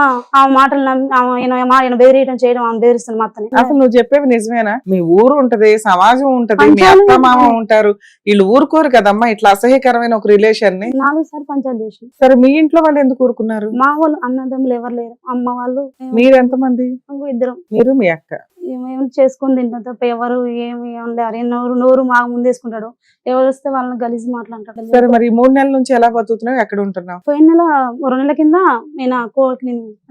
మాటలు నమ్మి ఆయన బెదిరియడం చేయడం, ఆమె బెదిరిస్తుంది మా అత్తని. అసలు నువ్వు చెప్పేవి నిజమేనా? మీ ఊరు ఉంటది, సమాజం ఉంటది, మీ అత్త మామ ఉంటారు, వీళ్ళు ఊరుకోరు కదమ్మా ఇట్లా అసహ్యకరమైన ఒక రిలేషన్ ని. 4 సార్లు పంచాయతీ చేసి. సరే మీ ఇంట్లో వాళ్ళు ఎందుకు ఊరుకున్నారు? మా వాళ్ళు అన్నదమ్ములు ఎవరు లేరు, అమ్మ వాళ్ళు. మీరు ఎంతమంది? 2. మీరు మీ అక్క. ఏమేమి చేసుకుని తింటాం తప్ప ఎవరు ఏమి ఉండరు. నోరు మాకు ముందేసుకుంటాడు, ఎవరు వస్తే వాళ్ళని గలీజ్ మాట్లాడతాడు. సరే మరి 3 నెలల నుంచి ఎలా బతుకుతున్నావు, ఎక్కడ ఉంటున్నావు? పోయిన నెల 2 నెలల కింద నేను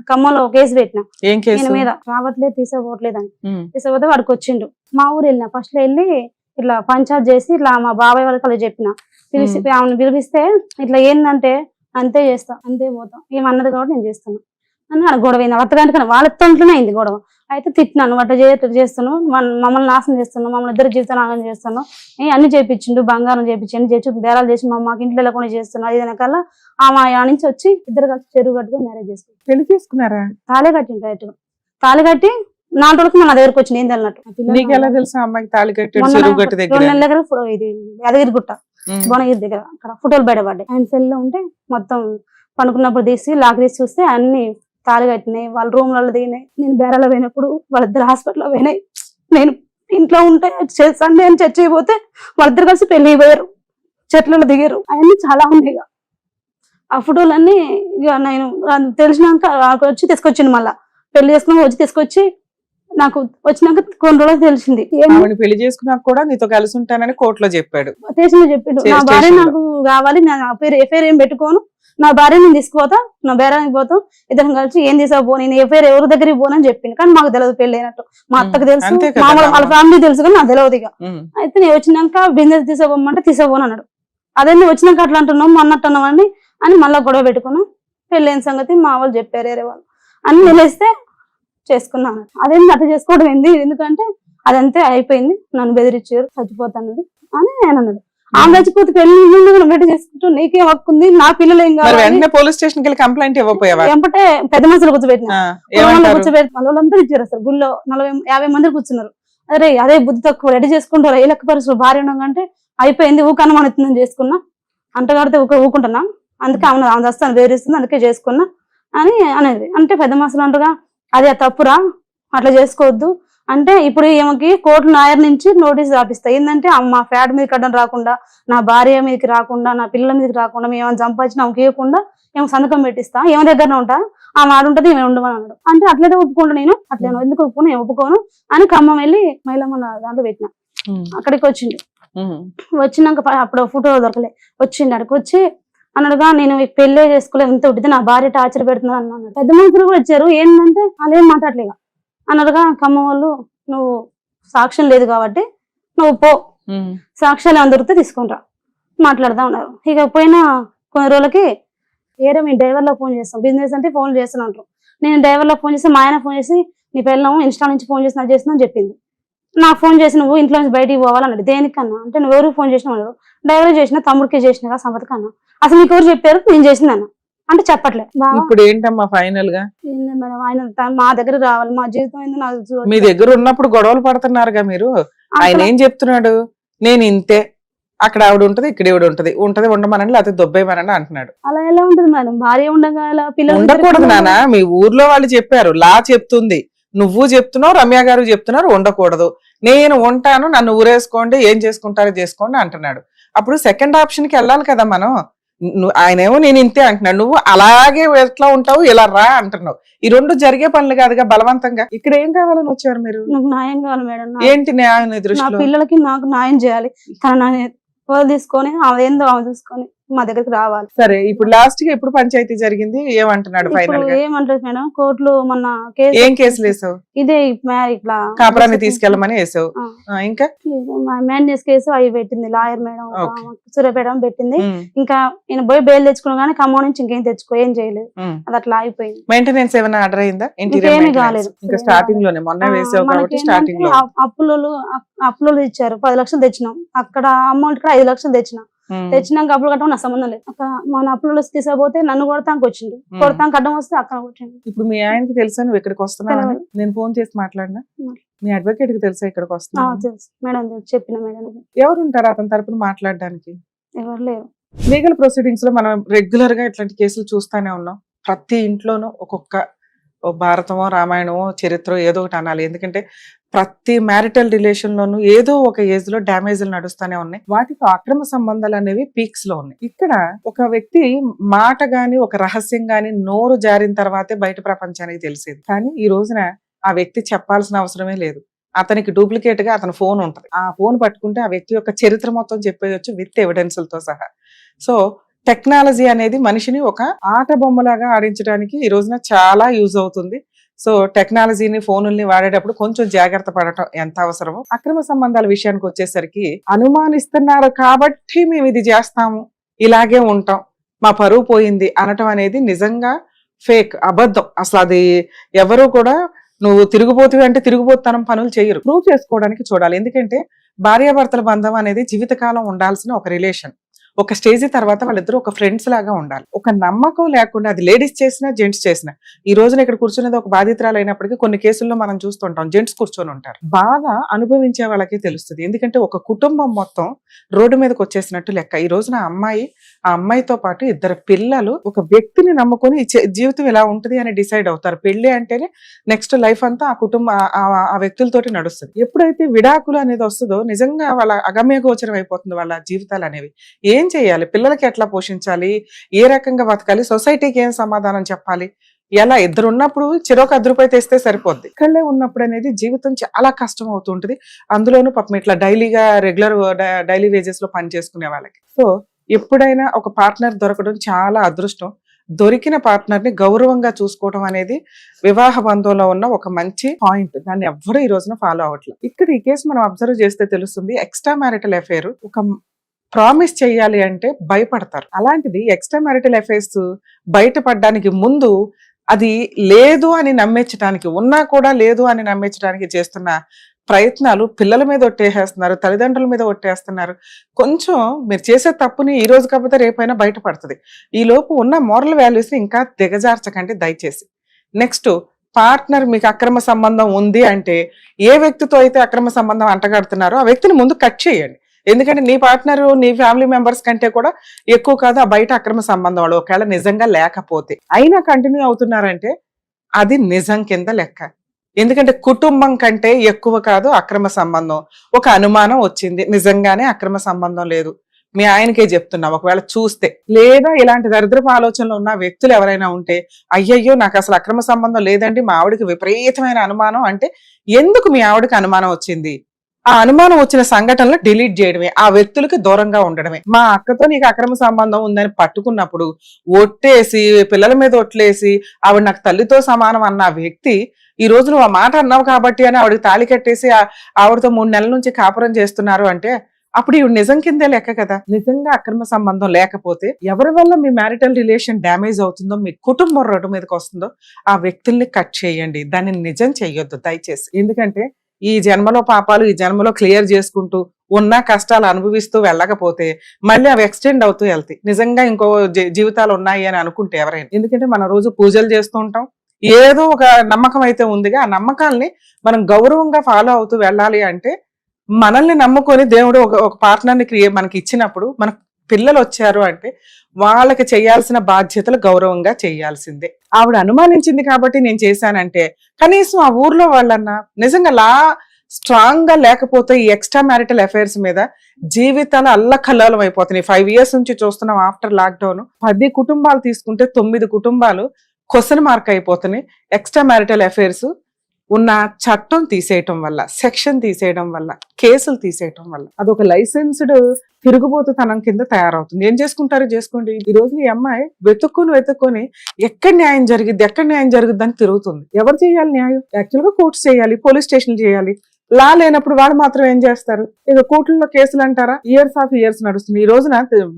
ఖమ్మంలో కేసు పెట్టిన. ఏం కేసు? మీద రావట్లేదు, తీసుకోవట్లేదు అని. తీసుకోపోతే వాడికి వచ్చిండు. మా ఊరు వెళ్ళిన, ఫస్ట్ లో వెళ్ళి ఇట్లా పంచాయత్ చేసి ఇట్లా మా బాబాయ్ వాళ్ళకి చెప్పిన. ఆమెను పిలిపిస్తే ఇట్లా ఏంటంటే అంతే చేస్తా, అంతే పోతాం, ఏమన్నది కాబట్టి నేను చేస్తాను అని గొడవ అయింది. అత్తగంటకన్నా వాళ్ళతో అయింది గొడవ. అయితే తిట్టినాను, అట్లా చేస్తున్నావు, మమ్మల్ని నాశనం చేస్తున్నావు, మమ్మల్ని ఇద్దరు జీవితం నాశనం చేస్తున్నావు, అన్ని చేపించిండు, బంగారం చేపించండి, బేరాలు చేసి మాకు ఇంట్లో వెళ్ళకుండా చేస్తున్నావు. అది వెనకాల ఆమె ఆ నుంచి వచ్చి ఇద్దరు కలిసి చెరువు కట్టుకుని మ్యారేజ్ చేసుకున్నారు. పెళ్లి చేసుకున్నారా? తాళే కట్టిండు డైరెక్ట్ గా. తాళి కట్టి 4 రోజులకి మన దగ్గరకు వచ్చింది ఏం తెలినట్టు. నీకు ఎలా తెలుసు అమ్మాయికి తాళి కట్టాడు? చెరువు గట్టు దగ్గర 2 నెలల దగ్గర ఇది యాదగిరి గుట్ట భువనగిరి దగ్గర అక్కడ ఫోటోలు బయటపడ్డాయి. ఆయన సెల్ లో ఉంటే మొత్తం పండుకున్నప్పుడు తీసి లాక్ తీసి చూస్తే అన్ని తాళి కట్టినాయి, వాళ్ళ రూమ్లలో దిగినాయి. నేను బేరాలో పోయినప్పుడు వాళ్ళిద్దరు హాస్పిటల్లో పోయినాయి. నేను ఇంట్లో ఉంటే సండే అని చర్చ అయిపోతే వాళ్ళిద్దరు కలిసి పెళ్లి అయిపోయారు, చెట్లలో దిగారు. అవన్నీ చాలా ఉన్నాయి. ఆ ఫోటోలన్నీ ఇక నేను తెలిసినాక వచ్చి తీసుకొచ్చింది. మళ్ళా పెళ్లి చేసుకున్నాక వచ్చి తీసుకొచ్చి నాకు వచ్చినాక కొన్ని రోజులు తెలిసింది. పెళ్లి చేసుకున్నాక కూడా నీతో కలిసి ఉంటానని కోర్టులో చెప్పాడు, స్టేషన్ లో చెప్పిండు. నా భార్య నాకు కావాలి, నేను ఎఫ్ఐఆర్ ఏం పెట్టుకోను, నా భార్య నేను తీసుకుపోతా, నా బేరానికి పోతాం, ఇద్దరం కలిసి ఏం తీసుకోపో, నేను ఎఫ్ఐఆర్ ఎవరి దగ్గరికి పోనని చెప్పింది. కానీ మాకు తెలియదు పెళ్లి అయినట్టు. మా అత్తకు తెలుసు, వాళ్ళ ఫ్యామిలీ తెలుసు, కానీ నాకు తెలియదు. ఇక అయితే నేను వచ్చినాక బిజినెస్ తీసుకోమంటే తీసుకోపోను అన్నాడు. అదే నువ్వు వచ్చినాక అట్లా అంటున్నావు అన్నట్టున్నావు అని మళ్ళీ గొడవ పెట్టుకున్నాం. పెళ్లి అయిన సంగతి మా వాళ్ళు చెప్పారు, వేరే వాళ్ళు అని నిలేస్తే చేసుకున్నాను. అదేంటి అట్లా చేసుకోవడం ఏంది, ఎందుకంటే అదంతే అయిపోయింది, నన్ను బెదిరించారు, చచ్చిపోతానది అని నేను అన్నాడు. ఆమె చచ్చిపోతే పెళ్లి బయట చేసుకుంటూ నీకేం హక్కుంది, నా పిల్లలు ఏం కావాలి? పోలీస్ స్టేషన్ కి కంప్లైంట్ ఇవ్వకపోయావా? ఎంపటే పెద్ద మనుషులు కూర్చోబెట్టిన, కూర్చోబెట్టి వాళ్ళందరూ ఇచ్చారు. అసలు గుళ్ళో 40-50 మంది కూర్చున్నారు. అరే అదే బుద్ధి తక్కువ, రెడీ చేసుకుంటారు, ఏ లెక్క పరిస్థితులు భార్య ఉండగాంటే అయిపోయింది, ఊకనుమానిస్తుందని చేసుకున్నా, అంటగాడితే ఊకుంటున్నా, అందుకే ఆమె దస్తాను బెదిరిస్తుంది, అందుకే చేసుకున్నా అని అనేది. అంటే పెద్ద మనుషులు అంటారుగా, అదే తప్పురా, అట్లా చేసుకోవద్దు అంటే. ఇప్పుడు ఈమెకి కోర్టు నాయర్ నుంచి నోటీస్ రాపిస్తాయి. ఏంటంటే మా ఫ్లాట్ మీద కట్టడం రాకుండా, నా భార్య మీదకి రాకుండా, నా పిల్లల మీదకి రాకుండా, మేము ఏమైనా సంపాదించిన ఆమెకి ఇవ్వకుండా ఏమో సంతకం పెట్టిస్తా, ఏమ దగ్గరనే ఉంటా, ఆమె ఆడుంటది, ఏమైనా ఉండమని అన్నాడు. అంటే అట్లనే ఒప్పుకుంటా, నేను అట్లా ఎందుకు ఒప్పుకోను, నేను ఒప్పుకోను అని ఖమ్మం వెళ్ళి మహిళమ్మ దాంట్లో పెట్టిన. అక్కడికి వచ్చిండు. వచ్చినాక అప్పుడు ఫోటో దొరకలే, వచ్చిండు. అక్కడికి వచ్చి అన్నాడుగా, నేను పెళ్లి చేసుకోలేదు, ఇంత ఉంటుంది, నా భార్య టార్చర్ పెడుతున్నా అన్నాడు. పెద్ద మనుషులు కూడా వచ్చారు. ఏంటంటే వాళ్ళు ఏం మాట్లాడలేగా అన్నారుగా, ఖమ్మం వాళ్ళు నువ్వు సాక్ష్యం లేదు కాబట్టి నువ్వు పో, సాక్ష్యాలు ఏమైనా దొరికితే తీసుకుంటా మాట్లాడదా ఉన్నారు. ఇక పోయిన కొన్ని రోజులకి వేరే మేము డ్రైవర్లో ఫోన్ చేస్తాం, బిజినెస్ అంటే ఫోన్ చేస్తాను అంటారు. నేను డ్రైవర్లో ఫోన్ చేస్తే మా ఆయన ఫోన్ చేసి నీ పిల్లలు ఇన్స్టా నుంచి ఫోన్ చేసి నాకు చేస్తున్నా అని చెప్పింది. నాకు ఫోన్ చేసి నువ్వు ఇంట్లో నుంచి బయటికి పోవాలన్నాడు. దేనికన్నా అంటే నువ్వు ఎవరికి ఫోన్ చేసినావు అన్నాడు. డ్రైవర్ చేసిన, తమ్ముడికి చేసిన, సంపతకన్నా. అసలు నీకు ఎవరు చెప్పారు నేను చేసిందన్న అంటే చెప్పట్లే. ఇప్పుడు ఏంటమ్మా ఫైనల్ గా? మేడం ఆయన మా దగ్గర రావాలి, మా జీవితం ఏందో నాకు. మీ దగ్గర ఉన్నప్పుడు గొడవలు పడుతున్నారుగా మీరు, ఆయన ఏం చెప్తున్నాడు? నేను ఇంతే, అక్కడ ఆవిడ ఉంటది, ఇక్కడ ఈవిడ ఉంటది, ఉండమనండి లేకపోతే దొబ్బేయమనండి అంటున్నాడు. అలా ఎలా ఉంటది మేడం? భార్య ఉండగా పిల్లలు ఉండకూడదు నాన్న. మీ ఊర్లో వాళ్ళు చెప్పారు, లా చెప్తుంది, నువ్వు చెప్తున్నావు, రమ్య గారు చెప్తున్నారు ఉండకూడదు. నేను ఉంటాను, నన్ను ఊరేసుకోండి, ఏం చేసుకుంటారో చేసుకోండి అంటున్నాడు. అప్పుడు సెకండ్ ఆప్షన్ కి వెళ్ళాలి కదా మనం. ఆయనేమో నేను ఇంతే అంటున్నాడు, నువ్వు అలాగే ఎట్లా ఉంటావు ఇలా రా అంటున్నావు. ఈ రెండు జరిగే పనులు కాదుగా బలవంతంగా. ఇక్కడ ఏం కావాలని వచ్చారు మీరు? నాకు న్యాయం కావాలి మేడం. ఏంటి న్యాయం నీ నా దృష్టిలో? పిల్లలకి నాకు న్యాయం చేయాలి. తన తీసుకొని అదేందో ఆమె తీసుకొని మా దగ్గరికి రావాలి. సరే, ఇప్పుడు లాస్ట్ గా ఎప్పుడు పంచాయతీ జరిగింది, ఏమంటున్నాడు ఫైనల్ ఇప్పుడు గా? ఏమంటారు మేడం, కోర్టులో మొన్న ఏం కేసులు వేసావు? ఇదే ఇట్లా కాపురాన్ని తీసుకెళ్ళమని వేసావు. ఇంకా మ్యాన్నేస్ కేసు అవి పెట్టింది లాయర్ మేడం, Okay. సూర్యాపేట పెట్టింది. ఉమ్, ఇంకా నేను పోయి బెయిల్ తెచ్చుకున్నా కానీ ఖమ్మం నుంచి ఇంకేం ఏం చేయలేదు. ఉమ్. అది అట్లా అయిపోయింది. మెయింటెనెన్స్ ఏమైనా ఆర్డర్ అయిందా? ఇంకేమీ కాలేదు. ఇంకా స్టార్టింగ్ లోనే మొన్న వేసావు కాబట్టి స్టార్టింగ్ లో. అప్పులు ఇచ్చారు, 10 లక్షలు తెచ్చినాం. అక్కడ అమౌంట్ కూడా 5 లక్షలు తెచ్చినాం. తెచ్చినాక అప్పులు కట్టడం నా సంబంధం లేదు. మన అప్పులు తీసుకపోతే నన్ను కొడతానికి వచ్చిండు, కొడతానికి అడ్డం వస్తే అక్కడ కొట్టిండు. ఇప్పుడు మీ ఆయనకి తెలుసా నువ్వు ఇక్కడికి వస్తున్నావు? నేను ఫోన్ చేసి మాట్లాడినా. మీ అడ్వకేట్ కి తెలుసా ఇక్కడికి వస్తున్నా? తెలుసు మేడం, చెప్పిన మేడం. ఎవరు ఉంటారు అతని తరపున మాట్లాడడానికి? ఎవరు లేరు. లీగల్ ప్రొసీడింగ్స్ లో మనం రెగ్యులర్ గా ఇట్లాంటి కేసులు చూస్తానే ఉన్నాం. ప్రతి ఇంట్లోనూ ఒక్కొక్క భారతమో రామాయణమో చరిత్ర ఏదో ఒకటి అనాలి. ఎందుకంటే ప్రతి మ్యారిటల్ రిలేషన్ లోనూ ఏదో ఒక ఏజ్ లో డ్యామేజ్లు నడుస్తూనే ఉన్నాయి. వాటితో అక్రమ సంబంధాలు అనేవి పీక్స్ లో ఉన్నాయి. ఇక్కడ ఒక వ్యక్తి మాట గాని ఒక రహస్యం గాని నోరు జారిన తర్వాతే బయట ప్రపంచానికి తెలిసేది. కానీ ఈ రోజున ఆ వ్యక్తి చెప్పాల్సిన అవసరమే లేదు. అతనికి డూప్లికేట్ గా అతని ఫోన్ ఉంటుంది. ఆ ఫోన్ పట్టుకుంటే ఆ వ్యక్తి యొక్క చరిత్ర మొత్తం చెప్పేయచ్చు విత్ ఎవిడెన్స్లతో సహా. సో టెక్నాలజీ అనేది మనిషిని ఒక ఆట బొమ్మలాగా ఆడించడానికి ఈ రోజున చాలా యూజ్ అవుతుంది. సో టెక్నాలజీని ఫోనుల్ని వాడేటప్పుడు కొంచెం జాగ్రత్త పడటం ఎంత అవసరమో. అక్రమ సంబంధాల విషయానికి వచ్చేసరికి అనుమానిస్తున్నారు కాబట్టి మేము ఇది చేస్తాము, ఇలాగే ఉంటాం, మా పరువు పోయింది అనటం అనేది నిజంగా ఫేక్, అబద్ధం. అసలు అది ఎవరు కూడా నువ్వు తిరిగిపోతువి అంటే తిరిగిపోతానం పనులు చేయరు. ప్రూవ్ చేసుకోవడానికి చూడాలి. ఎందుకంటే భార్యాభర్తల బంధం అనేది జీవితకాలం ఉండాల్సిన ఒక రిలేషన్. ఒక స్టేజ్ తర్వాత వాళ్ళిద్దరూ ఒక ఫ్రెండ్స్ లాగా ఉండాలి. ఒక నమ్మకం లేకుండా అది లేడీస్ చేసినా జెంట్స్ చేసినా, ఈ రోజున ఇక్కడ కూర్చునేది ఒక బాధితురాలు అయినప్పటికీ కొన్ని కేసుల్లో మనం చూస్తుంటాం జెంట్స్ కూర్చొని ఉంటారు. బాధ అనుభవించే వాళ్ళకే తెలుస్తుంది. ఎందుకంటే ఒక కుటుంబం మొత్తం రోడ్డు మీదకి వచ్చేసినట్టు లెక్క. ఈ రోజున ఆ అమ్మాయితో పాటు 2 పిల్లలు ఒక వ్యక్తిని నమ్ముకొని జీవితం ఇలా ఉంటుంది అని డిసైడ్ అవుతారు. పెళ్లి అంటేనే నెక్స్ట్ లైఫ్ అంతా ఆ కుటుంబం ఆ వ్యక్తులతోటి నడుస్తుంది. ఎప్పుడైతే విడాకులు అనేది వస్తుందో నిజంగా వాళ్ళ అగమ్య గోచరం అయిపోతుంది వాళ్ళ జీవితాలు అనేవి. ఏం చేయాలి, పిల్లలకి ఎట్లా పోషించాలి, ఏ రకంగా బతకాలి, సొసైటీకి ఏం సమాధానం చెప్పాలి, ఎలా? 2 ఉన్నప్పుడు చెరొక 10 రూపాయలు తెస్తే సరిపోద్ది. ఇక్కడే ఉన్నప్పుడు అనేది జీవితం చాలా కష్టం అవుతుంటది. అందులోనూ పాపం ఇట్లా డైలీ వేజెస్ లో పని చేసుకునే వాళ్ళకి. సో ఎప్పుడైనా ఒక పార్ట్నర్ దొరకడం చాలా అదృష్టం. దొరికిన పార్ట్నర్ ని గౌరవంగా చూసుకోవడం అనేది వివాహ బంధంలో ఉన్న ఒక మంచి పాయింట్. దాన్ని ఎవ్వరూ ఈ రోజున ఫాలో అవ్వట్లేదు. ఇక్కడ ఈ కేసు మనం అబ్జర్వ్ చేస్తే తెలుస్తుంది, ఎక్స్ట్రా మ్యారిటల్ అఫైర్ ఒక ప్రామిస్ చేయాలి అంటే భయపడతారు. అలాంటిది ఎక్స్ట్రా మ్యారిటల్ అఫైర్స్ బయటపడడానికి ముందు అది లేదు అని నమ్మించడానికి, ఉన్నా కూడా లేదు అని నమ్మించడానికి చేస్తున్న ప్రయత్నాలు పిల్లల మీద ఒట్టేసేస్తున్నారు, తల్లిదండ్రుల మీద ఒట్టేస్తున్నారు. కొంచెం మీరు చేసే తప్పుని ఈ రోజు కాకపోతే రేపైనా బయటపడుతుంది. ఈ లోపు ఉన్న మోరల్ వాల్యూస్ ని ఇంకా దిగజార్చకండి దయచేసి. నెక్స్ట్, పార్ట్నర్ మీకు అక్రమ సంబంధం ఉంది అంటే ఏ వ్యక్తితో అయితే అక్రమ సంబంధం అంటగడుతున్నారో ఆ వ్యక్తిని ముందు కట్ చేయండి. ఎందుకంటే నీ పార్ట్నర్ నీ ఫ్యామిలీ మెంబర్స్ కంటే కూడా ఎక్కువ కాదు ఆ బయట అక్రమ సంబంధం వాళ్ళు. ఒకవేళ నిజంగా లేకపోతే అయినా కంటిన్యూ అవుతున్నారంటే అది నిజం కింద లెక్క. ఎందుకంటే కుటుంబం కంటే ఎక్కువ కాదు అక్రమ సంబంధం. ఒక అనుమానం వచ్చింది, నిజంగానే అక్రమ సంబంధం లేదు, మీ ఆయనకే చెప్తున్నా. ఒకవేళ చూస్తే లేదా ఇలాంటి దరిద్రపు ఆలోచనలు ఉన్న వ్యక్తులు ఎవరైనా ఉంటే, అయ్యయ్యో నాకు అసలు అక్రమ సంబంధం లేదండి, మా ఆవిడకి విపరీతమైన అనుమానం అంటే, ఎందుకు మీ ఆవిడకి అనుమానం వచ్చింది? ఆ అనుమానం వచ్చిన సంఘటనలు డిలీట్ చేయడమే, ఆ వ్యక్తులకి దూరంగా ఉండడమే. మా అక్కతో నీకు అక్రమ సంబంధం ఉందని పట్టుకున్నప్పుడు ఒట్టేసి పిల్లల మీద ఒట్లేసి ఆవిడ నాకు తల్లితో సమానం అన్న వ్యక్తి ఈ రోజు నువ్వు ఆ మాట అన్నావు కాబట్టి అని ఆవిడకి తాళి కట్టేసి ఆవిడతో 3 నెలల నుంచి కాపురం చేస్తున్నారు అంటే అప్పుడు ఇవి నిజం కిందే లెక్క కదా. నిజంగా అక్రమ సంబంధం లేకపోతే ఎవరి వల్ల మీ మ్యారిటల్ రిలేషన్ డ్యామేజ్ అవుతుందో, మీ కుటుంబం రోడ్డు మీదకి వస్తుందో ఆ వ్యక్తుల్ని కట్ చేయండి. దాన్ని నిజం చెయ్యొద్దు దయచేసి. ఎందుకంటే ఈ జన్మలో పాపాలు ఈ జన్మలో క్లియర్ చేసుకుంటూ ఉన్న కష్టాలు అనుభవిస్తూ వెళ్ళకపోతే మళ్ళీ అవి ఎక్స్టెండ్ అవుతూ వెళ్తాయి. నిజంగా ఇంకో జీవితాలు ఉన్నాయి అని అనుకుంటే ఎవరైనా. ఎందుకంటే మనం రోజు పూజలు చేస్తూ ఉంటాం, ఏదో ఒక నమ్మకం అయితే ఉందిగా, ఆ నమ్మకాల్ని మనం గౌరవంగా ఫాలో అవుతూ వెళ్ళాలి. అంటే మనల్ని నమ్ముకొని దేవుడు ఒక పార్ట్నర్ని మనకి ఇచ్చినప్పుడు మన పిల్లలు వచ్చారు అంటే వాళ్ళకి చేయాల్సిన బాధ్యతలు గౌరవంగా చేయాల్సిందే. ఆవిడ అనుమానించింది కాబట్టి నేను చేశానంటే కనీసం ఆ ఊర్లో వాళ్ళన్నా నిజంగా స్ట్రాంగ్ గా లేకపోతే ఈ ఎక్స్ట్రా మ్యారిటల్ అఫైర్స్ మీద జీవితాలు అల్లకల్లోలం అయిపోతున్నాయి. 5 years నుంచి చూస్తున్నాం. ఆఫ్టర్ లాక్డౌన్ 10 కుటుంబాలు తీసుకుంటే 9 కుటుంబాలు క్వశ్చన్ మార్క్ అయిపోతున్నాయి. ఎక్స్ట్రా మ్యారిటల్ అఫైర్స్ ఉన్న చట్టం తీసేయటం వల్ల, సెక్షన్ తీసేయడం వల్ల, కేసులు తీసేయటం వల్ల అదొక లైసెన్స్డ్ తిరుగుబోతుతనం కింద తయారవుతుంది. ఏం చేసుకుంటారో చేసుకోండి. ఈ రోజు ఈ అమ్మాయి వెతుక్కొని ఎక్కడ న్యాయం జరిగిద్ది అని తిరుగుతుంది. ఎవరు చేయాలి న్యాయం? యాక్చువల్ గా కోర్ట్స్ చేయాలి, పోలీస్ స్టేషన్ చేయాలి. లా లేనప్పుడు వాళ్ళు మాత్రం ఏం చేస్తారు? ఇక కోర్టుల్లో కేసులు అంటారా? ఇయర్స్ నడుస్తుంది. ఈ రోజున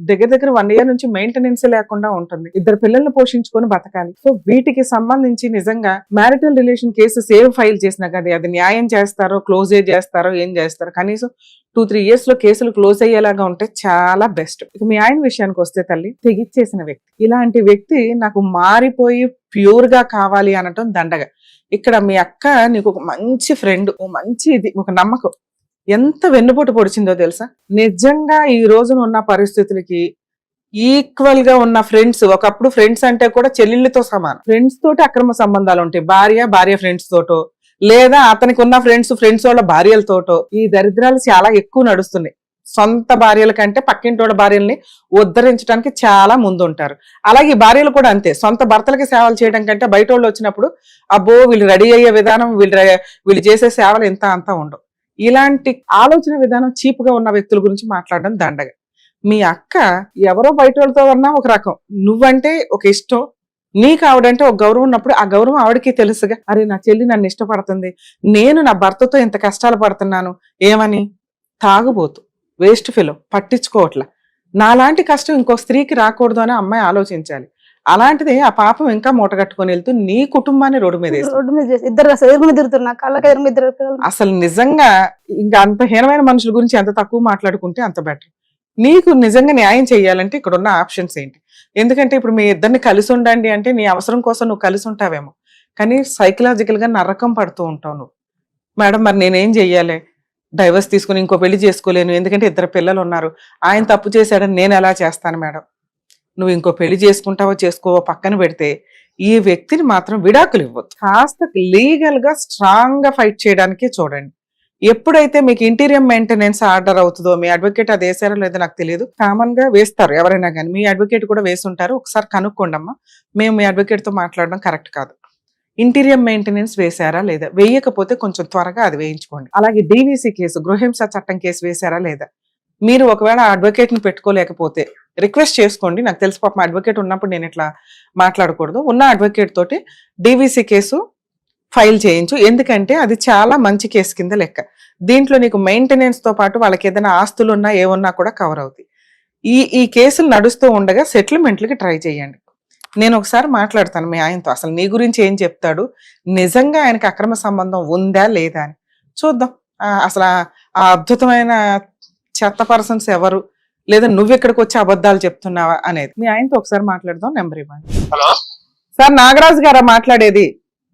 దగ్గర 1 year నుంచి మెయింటెనెన్స్ లేకుండా ఉంటుంది. 2 పిల్లల్ని పోషించుకొని బతకాలి. సో వీటికి సంబంధించి నిజంగా మ్యారిటల్ రిలేషన్ కేసెస్ ఏం ఫైల్ చేసినా కానీ అది న్యాయం చేస్తారో, క్లోజ్ చేస్తారో, ఏం చేస్తారో, కనీసం 2-3 years లో కేసులు క్లోజ్ అయ్యేలాగా ఉంటే చాలా బెస్ట్. ఇక మీ ఆయన విషయానికి వస్తే తల్లి, తెగిచ్చేసిన వ్యక్తి. ఇలాంటి వ్యక్తి నాకు మారిపోయి ప్యూర్ గా కావాలి అనటం దండగా. ఇక్కడ మీ అక్క నీకు ఒక మంచి ఫ్రెండ్, ఒక నమ్మకం ఎంత వెన్నుపోటు పొడిచిందో తెలుసా? నిజంగా ఈ రోజున ఉన్న పరిస్థితులకి ఈక్వల్ గా ఉన్న ఫ్రెండ్స్, ఒకప్పుడు ఫ్రెండ్స్ అంటే కూడా చెల్లెళ్ళతో సమానం. ఫ్రెండ్స్ తోటి అక్రమ సంబంధాలు ఉంటాయి. భార్య ఫ్రెండ్స్ తోటో, లేదా అతనికి ఉన్న ఫ్రెండ్స్ వాళ్ళ భార్యలతోటో ఈ దరిద్రాలు చాలా ఎక్కువ నడుస్తున్నాయి. సొంత భార్యల కంటే పక్కింటి వాళ్ళ భార్యల్ని ఉద్ధరించడానికి చాలా ముందుంటారు. అలాగే భార్యలు కూడా అంతే. సొంత భర్తలకి సేవలు చేయడం కంటే బయట వాళ్ళు వచ్చినప్పుడు అబ్బో వీళ్ళు రెడీ అయ్యే విధానం, వీళ్ళు చేసే సేవలు ఇంత అంతా ఉండవు. ఇలాంటి ఆలోచన విధానం చీప్ గా ఉన్న వ్యక్తుల గురించి మాట్లాడడం దండగా. మీ అక్క ఎవరో బయట వాళ్ళతో అన్నా ఒక రకం, నువ్వంటే ఒక ఇష్టం, నీకు ఆవిడంటే ఒక గౌరవం ఉన్నప్పుడు ఆ గౌరవం ఆవిడకి తెలుసుగా. అరే నా చెల్లి నన్ను ఇష్టపడుతుంది, నేను నా భర్తతో ఇంత కష్టాలు పడుతున్నాను, ఏమని? తాగుబోతు, వేస్ట్ ఫెలో, పట్టించుకోవట్లా. నాలాంటి కష్టం ఇంకో స్త్రీకి రాకూడదు అని అమ్మాయి ఆలోచించాలి. అలాంటిది ఆ పాపం ఇంకా మూటగట్టుకొని వెళ్తూ నీ కుటుంబాన్ని రోడ్డు మీద అసలు నిజంగా ఇంకా అంత హీనమైన మనుషుల గురించి ఎంత తక్కువ మాట్లాడుకుంటే అంత బెటర్. నీకు నిజంగా న్యాయం చేయాలంటే ఇక్కడ ఉన్న ఆప్షన్స్ ఏంటి? ఎందుకంటే ఇప్పుడు మీ ఇద్దరిని కలిసి ఉండండి అంటే నీ అవసరం కోసం నువ్వు కలిసి ఉంటావేమో, కానీ సైకలాజికల్ గా నరకం పడుతూ ఉంటావు నువ్వు. మేడం మరి నేనేం చెయ్యాలి? డైవర్స్ తీసుకుని ఇంకో పెళ్లి చేసుకోలేను, ఎందుకంటే 2 పిల్లలు ఉన్నారు, ఆయన తప్పు చేశాడని నేను ఎలా చేస్తాను మేడం? నువ్వు ఇంకో పెళ్లి చేసుకుంటావో చేసుకోవో పక్కన పెడితే ఈ వ్యక్తిని మాత్రం విడాకులు ఇవ్వద్దు. కాస్త లీగల్ గా స్ట్రాంగ్ గా ఫైట్ చేయడానికి చూడండి. ఎప్పుడైతే మీకు ఇంటీరియర్ మెయింటెనెన్స్ ఆర్డర్ అవుతుందో, మీ అడ్వకేట్ అది వేసారో లేదో నాకు తెలియదు, కామన్ గా వేస్తారు ఎవరైనా కానీ. మీ అడ్వకేట్ కూడా వేసుంటారు, ఒకసారి కనుక్కోండి అమ్మా. మేము మీ అడ్వకేట్ తో మాట్లాడడం కరెక్ట్ కాదు. ఇంటీరియర్ మెయింటెనెన్స్ వేశారా లేదా? వేయకపోతే కొంచెం త్వరగా అది వేయించుకోండి. అలాగే డీవీసీ కేసు, గృహహింస చట్టం కేసు వేశారా లేదా? మీరు ఒకవేళ అడ్వకేట్ ని పెట్టుకోలేకపోతే రిక్వెస్ట్ చేసుకోండి. నాకు తెలిసి పాపం అడ్వకేట్ ఉన్నప్పుడు నేను ఇట్లా మాట్లాడకూడదు. ఉన్న అడ్వకేట్ తోటి డీవీసీ కేసు ఫైల్ చేయించు, ఎందుకంటే అది చాలా మంచి కేసు కింద లెక్క. దీంట్లో నీకు మెయింటెనెన్స్ తో పాటు వాళ్ళకి ఏదైనా ఆస్తులు ఉన్నా ఏమన్నా కూడా కవర్ అవుతాయి. ఈ కేసులు నడుస్తూ ఉండగా సెటిల్మెంట్లకి ట్రై చేయండి. నేను ఒకసారి మాట్లాడతాను మీ ఆయనతో, అసలు నీ గురించి ఏం చెప్తాడు, నిజంగా ఆయనకి అక్రమ సంబంధం ఉందా లేదా అని చూద్దాం. అసలు ఆ అద్భుతమైన చెత్త పర్సన్స్ ఎవరు, లేదా నువ్వు ఇక్కడికి వచ్చి అబద్ధాలు చెప్తున్నావా అనేది మీ ఆయనతో ఒకసారి మాట్లాడదాం. నెంబర్ ఇవ్వండి. హలో సార్, నాగరాజు గారా మాట్లాడేది?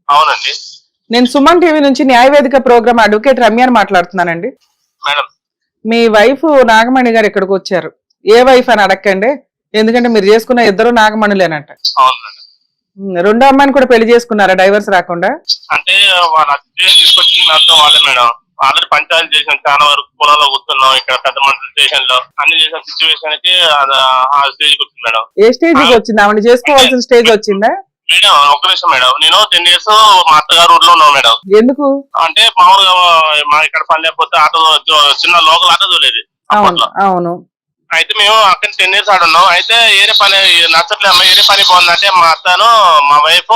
అవునండి నేను సుమన్ టీవీ నుంచి న్యాయవేదిక ప్రోగ్రామ్ అడ్వకేట్ రమ్యాని మాట్లాడుతున్నానండి. మేడం. మీ వైఫ్ నాగమణి గారు ఇక్కడికి వచ్చారు. ఏ వైఫ్ అని అడగండి, ఎందుకంటే మీరు చేసుకున్న 2 నాగమణులేనంట. రెండో అమ్మాయిని కూడా పెళ్లి చేసుకున్నారా డైవర్స్ రాకుండా? అంటే వాళ్ళ తీసుకొచ్చింది నాతో వాళ్ళే మేడం. ఆల్రెడీ పంచాయతీ చేసిన చాలా వరకు పొలంలో కూర్చున్నాం, ఇక్కడ పెద్ద మనుషుల స్టేషన్ లో అన్ని చేసిన సిచ్యువేషన్ కి ఆ స్టేజ్ కి వచ్చింది మేడం. ఏ స్టేజ్ కి వచ్చింది? ఆవిడ చేసుకోవాల్సిన స్టేజ్ వచ్చిందా? మేడం ఒక్క నిమిషం మేడం, నేను 10 years మా అత్తగారు ఊర్లో ఉన్నాను మేడం. ఎందుకు అంటే మామూలుగా మా ఇక్కడ పని లేకపోతే ఆటో, చిన్న లోకల్ ఆటో తోలేది. అవును. అయితే మేము అక్కడ 10 years ఆడున్నాం. అయితే ఏరే పని నచ్చట్లే అమ్మ, ఏరే పని బాగుందంటే మా అత్తను మా వైఫ్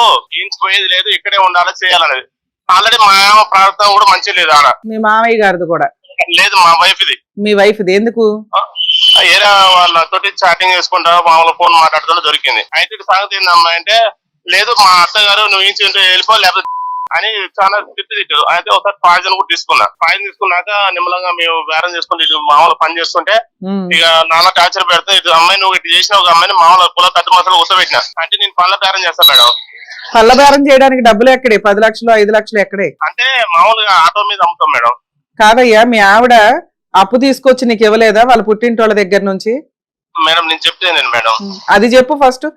పోయేది లేదు, ఇక్కడే ఉండాలి చేయాలనేది. ఆల్రెడీ మా ప్రాంతం కూడా మంచి లేదు ఆడ. మీ మామయ్య గారిది కూడా లేదు, మా వైఫ్ ఇది. మీ వైఫ్ ఇది ఎందుకు? ఏరే వాళ్ళతోటి చాటింగ్ చేసుకుంటా మామూలు ఫోన్ మాట్లాడుతూ దొరికింది. అయితే ఇది సంగతి ఏందమ్మా అంటే, లేదు మా అత్తగారు నువ్వు ఇంటి వెళ్ళిపో లేకపోతే అని చాలా తిట్టారు. అయితే ఒకసారి పాయిజన్ కూడా తీసుకున్నా. పాయిజన్ తీసుకున్నాక నిమ్మలంగా మేము బేరం చేసుకుంటే ఇటు మామూలు పని చేస్తుంటే ఇక నాన్న టార్చర్ పెడితే, ఇటు అమ్మాయి నువ్వు ఇటు చేసిన ఒక అమ్మాయిని మామూలు కుల 10 మాసాలు కూర్చోబెట్టినా. అంటే నేను పళ్ళ బేరం చేస్తాను మేడం. పళ్ళ బేరం చేయడానికి డబ్బులు ఎక్కడే? 10 లక్షలు 5 లక్షలు ఎక్కడే? అంటే మామూలుగా ఆటో మీద అమ్ముతాం మేడం. కాదయ్యా, మీ ఆవిడ అప్పు తీసుకొచ్చి నీకు ఇవ్వలేదా వాళ్ళ పుట్టింటి వాళ్ళ దగ్గర నుంచి? మేడం నేను చెప్తే మేడం, అది చెప్పు ఫస్ట్.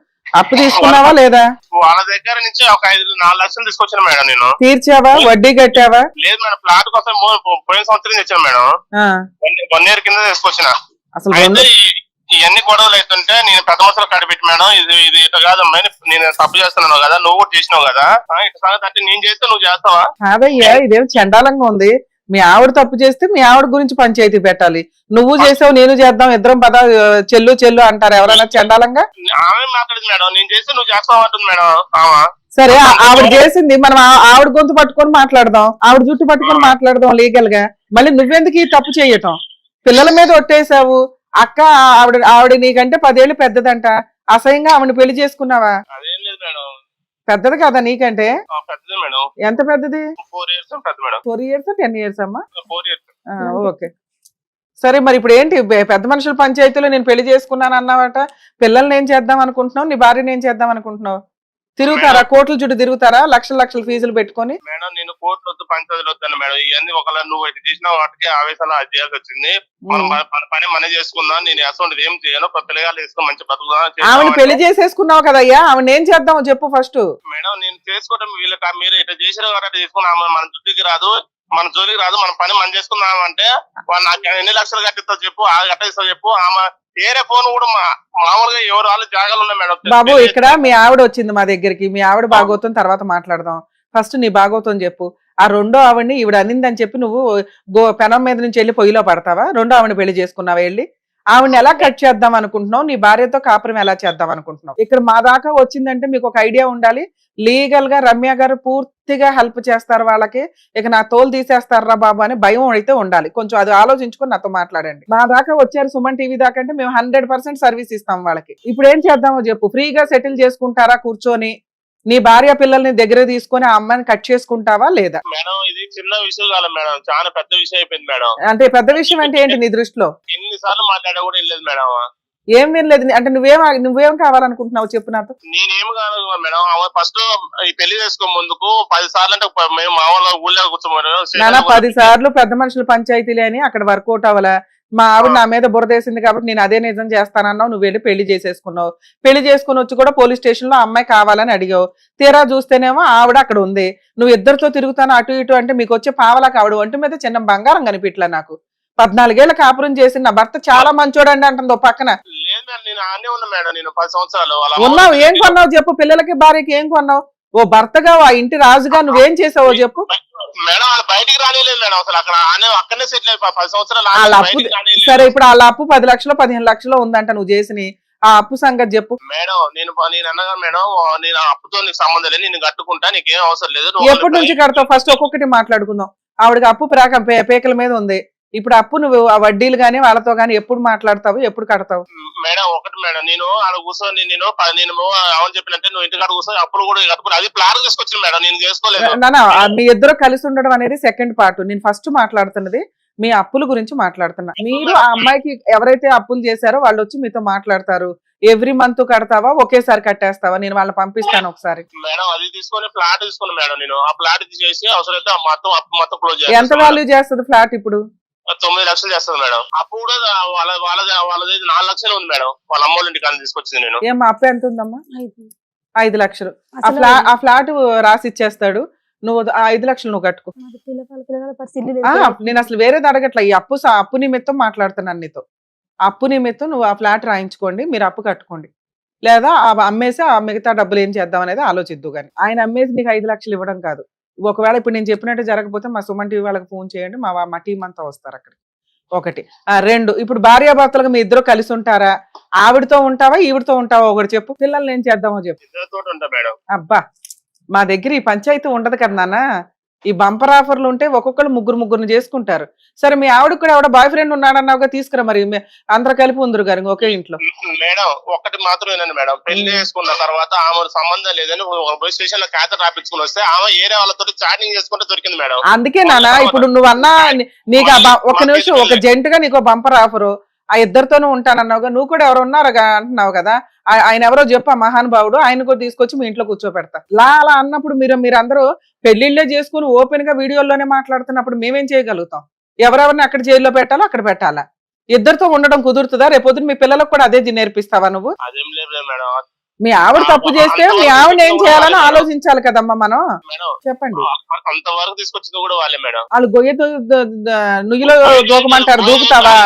అప్పు తీసుకున్నావా లేదా? వాళ్ళ దగ్గర నుంచి ఒక 4 లక్షలు తీసుకొచ్చాను మేడం నేను. తీర్చావా? వడ్డీ కట్టావా? లేదు మేడం, ప్లాట్ కోసం పోయిన సంవత్సరం తెచ్చాను మేడం. 1 year కింద తీసుకొచ్చిన. అసలు అయితే ఇవన్నీ గొడవలు అవుతుంటే నేను పెద్ద సంవత్సరం కడిపెట్టి మేడం, ఇది ఇట్లా కాదమ్మా, నేను తప్పు చేస్తున్నావు కదా, నువ్వు కూడా చేసినావు కదా, ఇట్లా సంగతి అంటే నేను చేస్తే నువ్వు చేస్తావా? కాదయ్యా, ఇదేం చండాలంగా ఉంది. మీ ఆవిడ తప్పు చేస్తే మీ ఆవిడ గురించి పంచాయతీ పెట్టాలి. నువ్వు చేసావు నేను చేద్దాం, ఇద్దరం పద చెల్లు చెల్లు అంటారు ఎవరైనా చండాలంగా? ఆమె మాట్లాడింది మేడం, నేను చేస్తే నువ్వు చేస్తావు అంటుంది మేడం. సరే, ఆవిడ చేసింది, మనం ఆవిడ గొంతు పట్టుకొని మాట్లాడదాం, ఆవిడ జుట్టు పట్టుకొని మాట్లాడదాం లీగల్ గా. మళ్ళీ నువ్వెందుకు ఈ తప్పు చేయటం? పిల్లల మీద ఒట్టేసావు. అక్క ఆవిడ నీకంటే 10 ఏళ్ళు పెద్దదంట, అసహ్యంగా ఆవిడ పెళ్లి చేసుకున్నావా? అదేం లేదు మేడం, పెద్దది కదా నీకంటే? పెద్దది మేడం. ఎంత పెద్దది? 4 years పెద్ద మేడం. 4 years 10 years అమ్మా? 4 years. ఓకే. సరే, మరి ఇప్పుడు ఏంటి పెద్ద మనుషుల పంచాయతీలో నేను పెళ్లి చేసుకున్నాను అన్నావట, పిల్లల్ని ఏం చేద్దాం అనుకుంటున్నావు, నీ భార్యని ఏం చేద్దాం అనుకుంటున్నావు? తిరుగుతారా కోట్ల చుట్టూ తిరుగుతారా లక్షల ఫీజులు పెట్టుకొని? మేడం నేను కోర్టులు వద్దు పంచాయతీలు వద్దాను మేడం, ఇవన్నీ ఒకవేళ నువ్వు ఇటు చేసిన వాటికి ఆవేశాలు అది చేయాల్సి వచ్చింది. మన పని మనం చేసుకుందాం, నేను అసలు ఏం చేయను, పిల్లగాళ్ళు వేసుకుని మంచి బతుకుదాం. ఆవిడ పెళ్లి చేసేసుకున్నావు కదయ్యా, ఆవిడ ఏం చేద్దాం చెప్పు ఫస్ట్. మేడం నేను చేసుకోవడం వీళ్ళకి, మీరు ఇట్లా చేసిన కాబట్టి చేసుకున్నాము, మన చుట్టూకి రాదు, మన జోలికి రాదు, మన పని మనం చేసుకుందాం అంటే నాకు ఎన్ని లక్షలు కట్టిస్తావు చెప్పు, కట్టిస్తావు చెప్పు. ఆమె వేరే ఫోన్ కూడా మామూలుగా ఎవరు వాళ్ళు జాగాలు ఉన్నాయి మేడం. బాబు, ఇక్కడ మీ ఆవిడ వచ్చింది మా దగ్గరికి, మీ ఆవిడ భాగవతం తర్వాత మాట్లాడదాం. ఫస్ట్ నీ భాగవతం చెప్పు. ఆ రెండో ఆవిడని ఈవిడ అనిందని చెప్పి నువ్వు పెనం మీద నుంచి వెళ్ళి పొయ్యిలో పడతావా? రెండో ఆవిడ పెళ్లి చేసుకున్నావా వెళ్ళి? ఆవిడని ఎలా కట్ చేద్దాం అనుకుంటున్నావు? నీ భార్యతో కాపురం ఎలా చేద్దాం అనుకుంటున్నావు? ఇక్కడ మా దాకా వచ్చిందంటే మీకు ఒక ఐడియా ఉండాలి. లీగల్ గా రమ్య గారు పూర్తిగా హెల్ప్ చేస్తారు వాళ్ళకి. ఇక నా తోలు తీసేస్తారా బాబు అని భయం అయితే ఉండాలి. కొంచెం అది ఆలోచించుకొని నాతో మాట్లాడండి. మా దాకా వచ్చారు సుమన్ టీవీ దాకా అంటే మేము 100% సర్వీస్ ఇస్తాం వాళ్ళకి. ఇప్పుడు ఏం చేద్దామో చెప్పు. ఫ్రీగా సెటిల్ చేసుకుంటారా కూర్చొని? నీ భార్య పిల్లల్ని దగ్గర తీసుకొని ఆ అమ్మాయిని కట్ చేసుకుంటావా లేదా? మేడం ఇది చిన్న విషయం కాదు మేడం, చాలా పెద్ద విషయం అయిపోయింది మేడం. అంటే పెద్ద విషయం అంటే ఏంటి నీ దృష్టిలో? ఎన్నిసార్లు మాట్లాడా కూడా వెళ్ళలేదు మేడం. ఏం వినలేదు అంటే నువ్వేం కావాలనుకుంటున్నావు చెప్పు నాతో. నేనేం కాదు మేడం, ఫస్ట్ ఈ పెళ్లి చేసుకో ముందుకు 10 సార్లు అంటే మేము మా వాళ్ళ ఊళ్ళో కూర్చోమని 10 సార్లు పెద్ద మనుషుల పంచాయతీలే అని అక్కడ వర్కౌట్ అవ్వాలా? మా ఆవిడ నా మీద బురదేసింది కాబట్టి నేను అదే నిజం చేస్తానన్నావు. నువ్వు వెళ్ళి పెళ్లి చేసేసుకున్నావు. పెళ్లి చేసుకుని వచ్చి కూడా పోలీస్ స్టేషన్ లో అమ్మాయి కావాలని అడిగావు. తీరా చూస్తేనేమో ఆవిడ అక్కడ ఉంది. నువ్వు ఇద్దరితో తిరుగుతాను అటు ఇటు అంటే మీకు వచ్చే పావలకు ఆవిడ ఒంటి మీద చిన్న బంగారం కనిపించలే నాకు. 14 ఏళ్ల కాపురం చేసి నా భర్త చాలా మంచోడండి అంటుంది ఓ పక్కన. నేను ఆనే ఉన్నా మేడం, నేను 10 సంవత్సరాలు ఉన్నావు. ఏం కొన్నావు చెప్పు? పిల్లలకి భార్యకి ఏం కొన్నావు? ఓ భర్తగా ఆ ఇంటి రాజుగా నువ్వేం చేసావో చెప్పు. మేడం వాళ్ళు బయటికి రానిలేదు మేడం, అసలు అక్కడనే సెటిల్ అయిపోయి 10 సంవత్సరాలు. సరే, ఇప్పుడు వాళ్ళ అప్పు 10 లక్షలు 15 లక్షలు ఉందంట నువ్వు చేసి. ఆ అప్పు సంగతి చెప్పు. మేడం నేను అన్నగా మేడం, నేను అప్పుతో నీకు సంబంధం లేదు, నేను కట్టుకుంటా, నీకేం అవసరం లేదు. ఎప్పటి నుంచి కడతావు? ఫస్ట్ ఒక్కొక్కటి మాట్లాడుకుందాం. ఆవిడకి అప్పు పేకల మీద ఉంది. ఇప్పుడు అప్పు నువ్వు ఆ వడ్డీలు గానీ వాళ్ళతో గానీ ఎప్పుడు మాట్లాడతావు, ఎప్పుడు కడతావు? మేడం ఒకటి మేడం, నేను ఆడ కూర్చొని నేను అవును చెప్పినట్టే నువ్వు ఇంటికాడ కూర్చొని అప్పులు కూడా కట్టుకుని అది ప్లాన్ తీసుకొచ్చింది మేడం, నేను చేసుకోలేదు. మీ ఇద్దరు కలిసి ఉండడం అనేది సెకండ్ పార్ట్. నేను ఫస్ట్ మాట్లాడుతున్నది మీ అప్పుల గురించి మాట్లాడుతున్నా. మీరు ఆ అమ్మాయికి ఎవరైతే అప్పులు చేశారో వాళ్ళు వచ్చి మీతో మాట్లాడతారు. ఎవ్రీ మంత్ కడతావా, ఒకేసారి కట్టేస్తావా? నేను వాళ్ళని పంపిస్తాను ఒకసారి. మేడం అది తీసుకొని ఫ్లాట్ తీసుకున్నా మేడం, నేను ఆ ఫ్లాట్ చేసి అవసరమైతే మొత్తం క్లోజ్. ఎంత వాల్యూ చేస్తుంది ఫ్లాట్ ఇప్పుడు? 9 లక్షలు చేస్తుంది మేడం. అప్పు కూడా వాళ్ళది 4 లక్షలు ఉంది మేడం, వాళ్ళ అమ్మోళ్ళ ఇంటికి అని తీసుకొచ్చింది నేను. ఏం అప్పు ఎంత ఉందమ్మా? 5 లక్షలు. ఆ ఫ్లాట్ రాసి ఇచ్చేస్తాడు, నువ్వు 5 లక్షలు నువ్వు కట్టుకో. నేను అసలు వేరేది అడగట్లా, ఈ అప్పు నిమిత్తం మాట్లాడుతున్నాను నీతో. అప్పు నిమిత్తం నువ్వు ఆ ఫ్లాట్ రాయించుకోండి, మీరు అప్పు కట్టుకోండి. లేదా అమ్మేసి ఆ మిగతా డబ్బులు ఏం చేద్దాం అనేది ఆలోచిద్దు. కానీ ఆయన అమ్మేసి నీకు 5 లక్షలు ఇవ్వడం కాదు. ఒకవేళ ఇప్పుడు నేను చెప్పినట్టు జరగకపోతే మా సుమన్ టీవీ వాళ్ళకి ఫోన్ చేయండి, మా టీం అంతా వస్తారు అక్కడికి. 1 2 ఇప్పుడు భార్యాభర్తలుగా మీ ఇద్దరు కలిసి ఉంటారా? ఆవిడతో ఉంటావా ఈవిడతో ఉంటావా? ఒకటి చెప్పు. పిల్లల్ని ఏం చేద్దామో చెప్పు. అబ్బా, మా దగ్గర ఈ పంచాయతీ ఉండదు కదా నాన్న. ఈ బంపర్ ఆఫర్లు ఉంటే ఒక్కొక్కరు ముగ్గురు చేసుకుంటారు. సరే, మీ ఆవిడ కూడా ఎవడో బాయ్ ఫ్రెండ్ ఉన్నాడన్నావుగా, తీసుకురా మరి అందరూ కలిపి ఉందరు గారు ఒకే ఇంట్లో. మేడం ఒకటి మాత్రం ఏంటండి మేడం, పెళ్లి చేసుకున్న తర్వాత ఆమె సంబంధం లేదని పోలీస్ స్టేషన్ లో ఖాతా రాపించుకుని వస్తే ఆమె ఏరే వాళ్ళతో చాటింగ్ చేసుకుంటే దొరికింది మేడం. అందుకే నాన్న ఇప్పుడు నువ్వు అన్నా నీకు ఒక నిమిషం, ఒక జెంట్ గా నీకు బంపర్ ఆఫరు, ఆ ఇద్దరితోనూ ఉంటానన్నావుగా, నువ్వు కూడా ఎవరు ఉన్నారుగా అంటున్నావు కదా. ఆయన ఎవరో చెప్పు, ఆ మహానుభావుడు, ఆయన కూడా తీసుకొచ్చి మీ ఇంట్లో కూర్చోపెడతా. అలా అన్నప్పుడు మీరందరూ పెళ్లిళ్ళే చేసుకుని ఓపెన్ గా వీడియోల్లోనే మాట్లాడుతున్నప్పుడు మేమేం చేయగలుగుతాం? ఎవరెవరిని అక్కడ జైల్లో పెట్టాలో అక్కడ పెట్టాలా? ఇద్దరితో ఉండడం కుదురుతుందా? రేపొద్దున మీ పిల్లలకు కూడా అదే నేర్పిస్తావా నువ్వు? అదేం లేదు మేడం, మీ ఆవిడ తప్పు చేస్తే మీ ఆవిడ ఏం చేయాలని ఆలోచించాలి కదమ్మా మనం. మేడం చెప్పండి. అంతవరకు తీసుకొచ్చింది కూడా వాళ్ళే మేడం. వాళ్ళు గొయ్య నుయ్యిలో దూకమంటారు, దూకుతావా?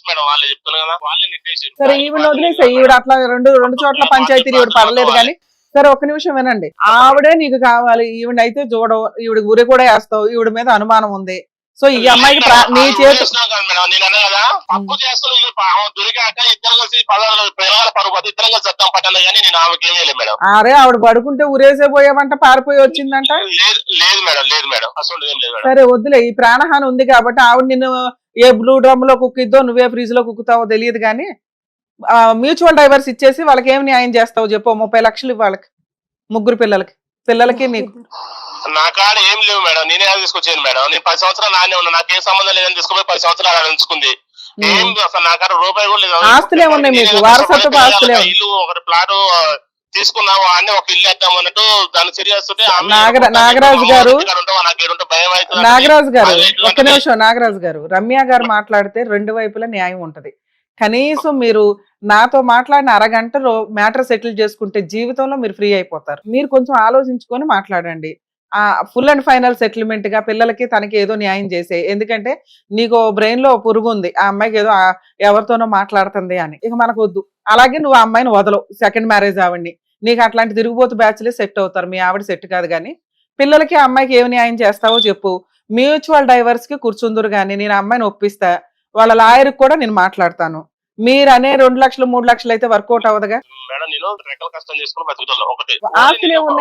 మేడం వాళ్ళే చెప్తున్నా కదా, వాళ్ళే నెట్టేసారు. సరే ఈవిడ వదిలేసా, ఈవిడ అట్లా రెండు చోట్ల పంచాయతీ ఈవిడ పడలేదు కానీ. సరే ఒక్క నిమిషం వినండి. ఆవిడే నీకు కావాలి, ఈవిడ అయితే చూడవు, ఈవిడ ఊరి కూడా వేస్తావు, ఈవిడ మీద అనుమానం ఉంది. సో ఈ అమ్మాయికి నీ చేతి నేను అన్నా కదా, తప్పు చేస్తాను దొరికాక ఇద్దరు కలిసి పిల్లల పరుగు ఇద్దరు కలిసి చట్టం పట్టాలి కానీ నేను ఆమెకి ఏమీ లేదు మేడం. అరే ఆవిడ పడుకుంటే ఊరేసే పోయామంట, పారిపోయి వచ్చిందంట. లేదు మేడం, లేదు మేడం, అసలు ఏం లేదు. సరే వద్దులే, ఈ ప్రాణహాని ఉంది కాబట్టి ఆవిడ నిన్ను ఏ బ్లూ డ్రమ్ లో కుక్కిద్దో, నువ్వే ఫ్రిడ్జ్ లో కుక్కుతావో తెలియదు కానీ మ్యూచువల్ డైవర్స్ ఇచ్చేసి వాళ్ళకి ఏం న్యాయం చేస్తావు చెప్పు? 30 లక్షలు వాళ్ళకి, ముగ్గురు పిల్లలకి నీకు. నా కాడ ఏం లేవు మేడం, నేనే తీసుకొచ్చాను మేడం. నేను 10 సంవత్సరాలు నానే ఉన్నా, నాకేం సంబంధం లేదని తీసుకుపోయి 10 సంవత్సరాలు ఉంచుకుంది. ఏం అసలు నా కాడ రూపాయి కూడా లేదు. ఆస్తులే ఉన్నాయి మీకు, వారసత్వ ఆస్తులే. ఇల్లు ఒకటి ప్లాట్ తీసుకున్నావు అన్ని ఒక ఇల్లు వేద్దాం అన్నట్టు దాన్ని చర్యస్తుంటే నాగరాజు గారు ఒక్క నిమిషం. నాగరాజు గారు, రమ్య గారు మాట్లాడితే 2 వైపులా న్యాయం ఉంటది. కనీసం మీరు నాతో మాట్లాడిన అరగంటలో మ్యాటర్ సెటిల్ చేసుకుంటే జీవితంలో మీరు ఫ్రీ అయిపోతారు. మీరు కొంచెం ఆలోచించుకొని మాట్లాడండి. ఫుల్ అండ్ ఫైనల్ సెటిల్మెంట్ గా పిల్లలకి తనకి ఏదో న్యాయం చేసే. ఎందుకంటే నీకు బ్రెయిన్ లో పురుగు ఉంది, ఆ అమ్మాయికి ఏదో ఎవరితోనో మాట్లాడుతుంది అని. ఇక మనకు వద్దు. అలాగే నువ్వు ఆ అమ్మాయిని వదలవు, సెకండ్ మ్యారేజ్ ఆవిడ్ని. నీకు అట్లాంటి తిరుగుబోతు బ్యాచ్లే సెట్ అవుతారు, మీ ఆవిడ సెట్ కాదు. కానీ పిల్లలకి ఆ అమ్మాయికి ఏమి న్యాయం చేస్తావో చెప్పు. మ్యూచువల్ డైవర్స్ కి కూర్చుందురు కానీ నేను అమ్మాయిని ఒప్పిస్తా, వాళ్ళ లాయర్ కూడా నేను మాట్లాడతాను. మీరు అనే 2 లక్షలు 3 లక్షలు అయితే వర్కౌట్ అవ్వదుగా మేడం. నేను రెక్కల కష్టం చేసుకుని బతుకుతాను. ఒకటి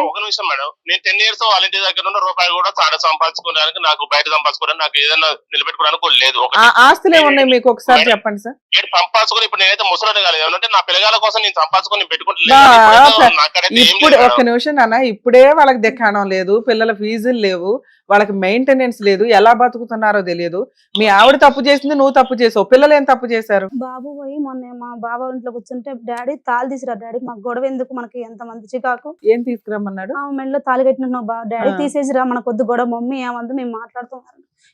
ఒక నిమిషం మేడం, నేను 10 years వాళ్ళ ఇంటి దగ్గర ఉన్న రూపాయి కూడా చాడ సంపాదించుకోవడానికి, నాకు బయట సంపాదించుకోవడానికి, నాకు ఏదైనా నిలబెట్టుకోవడానికి లేదు. ఆస్తులే ఉన్నాయి మీకు, ఒకసారి చెప్పండి సార్. నేను సంపాదించుకుని ఇప్పుడు నేనైతే ముసలి కాలేదు, ఏమంటే నా పిల్లగాల కోసం నేను సంపాదించుకొని పెట్టుకుంటలేదు. ఇప్పుడు ఒక్క నిమిషం నాన్న, ఇప్పుడే వాళ్ళకి దిక్కాణం లేదు, పిల్లల ఫీజులు లేవు, వాళ్ళకి మెయింటెనెన్స్ లేదు, ఎలా బతుకుతున్నారో తెలియదు. మీ ఆవిడ తప్పు చేసింది, నువ్వు తప్పు చేసావు, పిల్లలు ఏం తప్పు చేశారు? బాబు పోయి మొన్న మా బాబా ఇంట్లో కూర్చుంటే డాడీ తాళి తీసిరా, డాడీ మాకు గొడవ ఎందుకు, మనకి ఎంత మంది చికాకు, ఏం తీసుకురమ్మన్నాడు? ఆ మెడలో తాళి కట్టిన డాడీ తీసేసిరా, మనకు వద్దు గొడవ, మమ్మీ ఏమంది మేము మాట్లాడుతాం,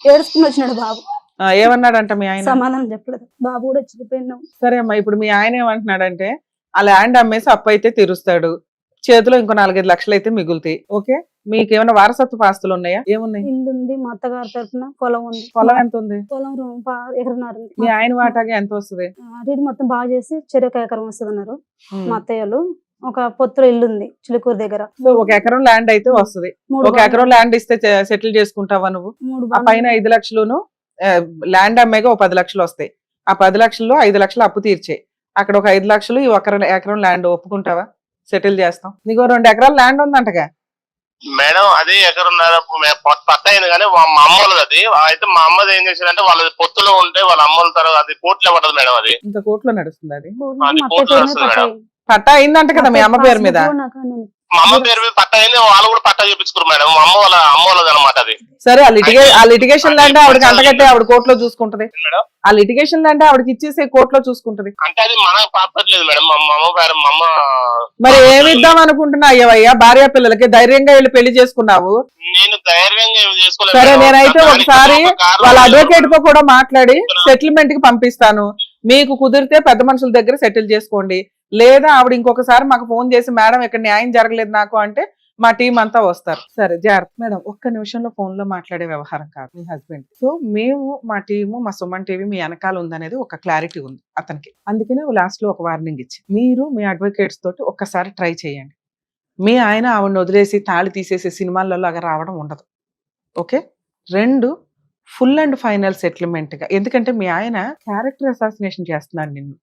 ఏడుచుకుని వచ్చినాడు బాబు. ఏమన్నాడంట మీ ఆయన? సమాధానం చెప్పలేదు. బాబు కూడా చెడిపోయినాం. సరే అమ్మా, ఇప్పుడు మీ ఆయన ఏమంటున్నాడంటే ఆ ల్యాండ్ అమ్మేసి అప్పు అయితే తీరుస్తాడు, చేతిలో ఇంకో 4-5 లక్షలు అయితే మిగులుతాయి. ఓకే, మీకు ఏమైనా వారసత్వ ఆస్తులు ఉన్నాయా? ఏమున్నాయి? ఇల్లు ఉంది, మా అత్తగారి తరఫున పొలం ఉంది. పొలం ఎంత ఉంది? పొలం 1 ఎకరన్నర ఉంది. మీ ఆయన వాటాగా ఎంత వస్తుంది? అటు మొత్తం బాగా చేసి చెరుకు ఎకరం వస్తుంది అన్నారు మా అత్తయ్యలు. ఒక పొత్తులో ఇల్లు ఉంది చిలుకూరు దగ్గర. సో 1 ఎకరం ల్యాండ్ అయితే వస్తుంది. 1 ఎకరం ల్యాండ్ ఇస్తే సెటిల్ చేసుకుంటావా నువ్వు? ఆ పైన 5 లక్షలును ల్యాండ్ అమ్మేగా 10 లక్షలు వస్తాయి. ఆ 10 లక్షల్లో 5 లక్షలు అప్పు తీర్చే, అక్కడ ఒక 5 లక్షలు ఈ 1 ఎకరం ల్యాండ్ ఒప్పుకుంటావా? సెటిల్ చేస్తాం. నీకు 2 ఎకరాల ల్యాండ్ ఉందంటగా మేడం. అది ఎకరున్నర పట్ట అయింది కానీ మా అమ్మలది. అది అయితే మా అమ్మది ఏం చేసిందంటే వాళ్ళది పొత్తులో ఉంటే వాళ్ళ అమ్మల తర్వాత అది కోర్టులో పడ్డది మేడం. అది ఇంకా కోర్టులో నడుస్తుంది. అది కోర్టులో నడుస్తుంది మేడం. పట్టా అయిందంట కదా మీ అమ్మ పేరు మీద? మా అమ్మ పేరు మీద పట్ట అయింది, వాళ్ళు కూడా పట్టా చేపించుకున్నారు మేడం. మా అమ్మ వాళ్ళది అనమాట అది. సరే, ఆ లిటిగేషన్ ల్యాండ్ ఆవిడకి అంటగట్టే ఆవిడ కోర్టులో చూసుకుంటది. ఆ లిటిగేషన్ ల్యాండ్ ఆవిడకి ఇచ్చేసి కోర్టులో చూసుకుంటది. అంటే అది మనకు పాపట్లేదు మేడం. మా అమ్మ పేరు మా అమ్మ. మరి ఏమి ఇద్దాం అనుకుంటున్నా అయ్యవయ్యా? భార్య పిల్లలకి ధైర్యంగా వెళ్ళి పెళ్లి చేసుకున్నావు. నేను ధైర్యంగా చేసుకోలేదు. సరే, నేనైతే ఒకసారి వాళ్ళ అడ్వకేట్ తో కూడా మాట్లాడి సెటిల్మెంట్ కి పంపిస్తాను. మీకు కుదిరితే పెద్ద మనుషుల దగ్గర సెటిల్ చేసుకోండి, లేదా ఆవిడ ఇంకొకసారి మాకు ఫోన్ చేసి మేడం ఇక్కడ న్యాయం జరగలేదు నాకు అంటే మా టీం అంతా వస్తారు. సరే జాగ్రత్త మేడం, ఒక్క నిమిషంలో ఫోన్ లో మాట్లాడే వ్యవహారం కాదు మీ హస్బెండ్. సో మేము మా టీము, మా సుమన్ టీవీ మీ వెనకాల ఉందనేది ఒక క్లారిటీ ఉంది అతనికి. అందుకనే లాస్ట్ లో ఒక వార్నింగ్ ఇచ్చి మీరు మీ అడ్వకేట్స్ తోటి ఒక్కసారి ట్రై చేయండి. మీ ఆయన ఆవిడని వదిలేసి తాళి తీసేసి సినిమాలలో లాగా రావడం ఉండదు. Okay, 2 full and final settlement గా. ఎందుకంటే మీ ఆయన క్యారెక్టర్ అసాసినేషన్ చేస్తున్నాడు నిన్ను,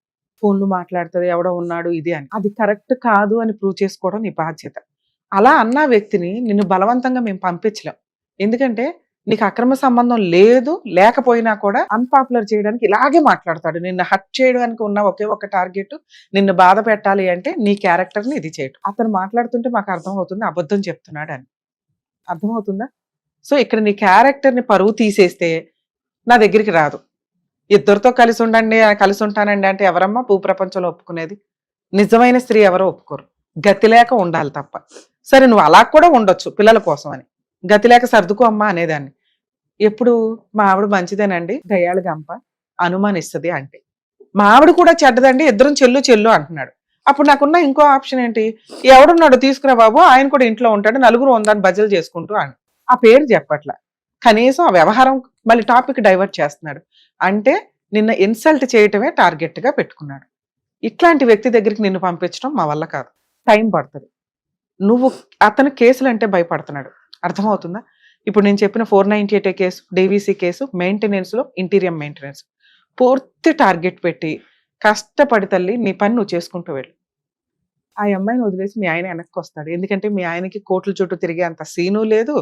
ఫోన్లు మాట్లాడుతుంది ఎవడో ఉన్నాడు ఇది అని. అది కరెక్ట్ కాదు అని ప్రూవ్ చేసుకోవడం నీ బాధ్యత. అలా అన్న వ్యక్తిని నిన్ను బలవంతంగా మేము పంపించలేం. ఎందుకంటే నీకు అక్రమ సంబంధం లేదు, లేకపోయినా కూడా అన్పాపులర్ చేయడానికి ఇలాగే మాట్లాడతాడు. నిన్ను హర్ట్ చేయడానికి ఉన్న ఒకే ఒక టార్గెట్ నిన్ను బాధ పెట్టాలి అంటే నీ క్యారెక్టర్ని ఇది చేయటం. అతను మాట్లాడుతుంటే మాకు అర్థం అవుతుంది అబద్ధం చెప్తున్నాడు అని. అర్థమవుతుందా? సో ఇక్కడ నీ క్యారెక్టర్ని పరువు తీసేస్తే నా దగ్గరికి రాదు. ఇద్దరితో కలిసి ఉండండి, కలిసి ఉంటానండి అంటే ఎవరమ్మా భూప్రపంచంలో ఒప్పుకునేది? నిజమైన స్త్రీ ఎవరో ఒప్పుకోరు, గతి లేక ఉండాలి తప్ప. సరే నువ్వు అలా కూడా ఉండొచ్చు పిల్లల కోసం అని, గతి లేక సర్దుకో అమ్మా అనేదాన్ని. ఎప్పుడు మా ఆవిడ మంచిదేనండి, గయ్యాళి గంప, అనుమానిస్తుంది అంటే. మా ఆవిడ కూడా చెడ్డదండి, ఇద్దరం చెల్లు చెల్లు అంటున్నాడు. అప్పుడు నాకున్న ఇంకో ఆప్షన్ ఏంటి, ఎవడున్నాడు తీసుకురా బాబు, ఆయన కూడా ఇంట్లో ఉంటాడు, నలుగురు ఉందని బజ్జలు చేసుకుంటూ అని. ఆ పేరు చెప్పట్లా, కనీసం ఆ వ్యవహారం మళ్ళీ టాపిక్ డైవర్ట్ చేస్తున్నాడు. అంటే నిన్న ఇన్సల్ట్ చేయటమే టార్గెట్ గా పెట్టుకున్నాడు. ఇట్లాంటి వ్యక్తి దగ్గరికి నిన్ను పంపించడం మా వల్ల కాదు, టైం పడుతుంది. నువ్వు అతను కేసులు అంటే భయపడుతున్నాడు, అర్థమవుతుందా? ఇప్పుడు నేను చెప్పిన 498 కేసు, డీవీసీ కేసు, మెయింటెనెన్స్ లో ఇంటీరియర్ మెయింటెనెన్స్ పూర్తి టార్గెట్ పెట్టి కష్టపడి తల్లి నీ పని నువ్వు చేసుకుంటూ వెళ్ళు. ఆ అమ్మాయిని వదిలేసి మీ ఆయన వెనక్కి వస్తాడు. ఎందుకంటే మీ ఆయనకి కోట్ల చుట్టూ తిరిగే అంత సీను లేదు,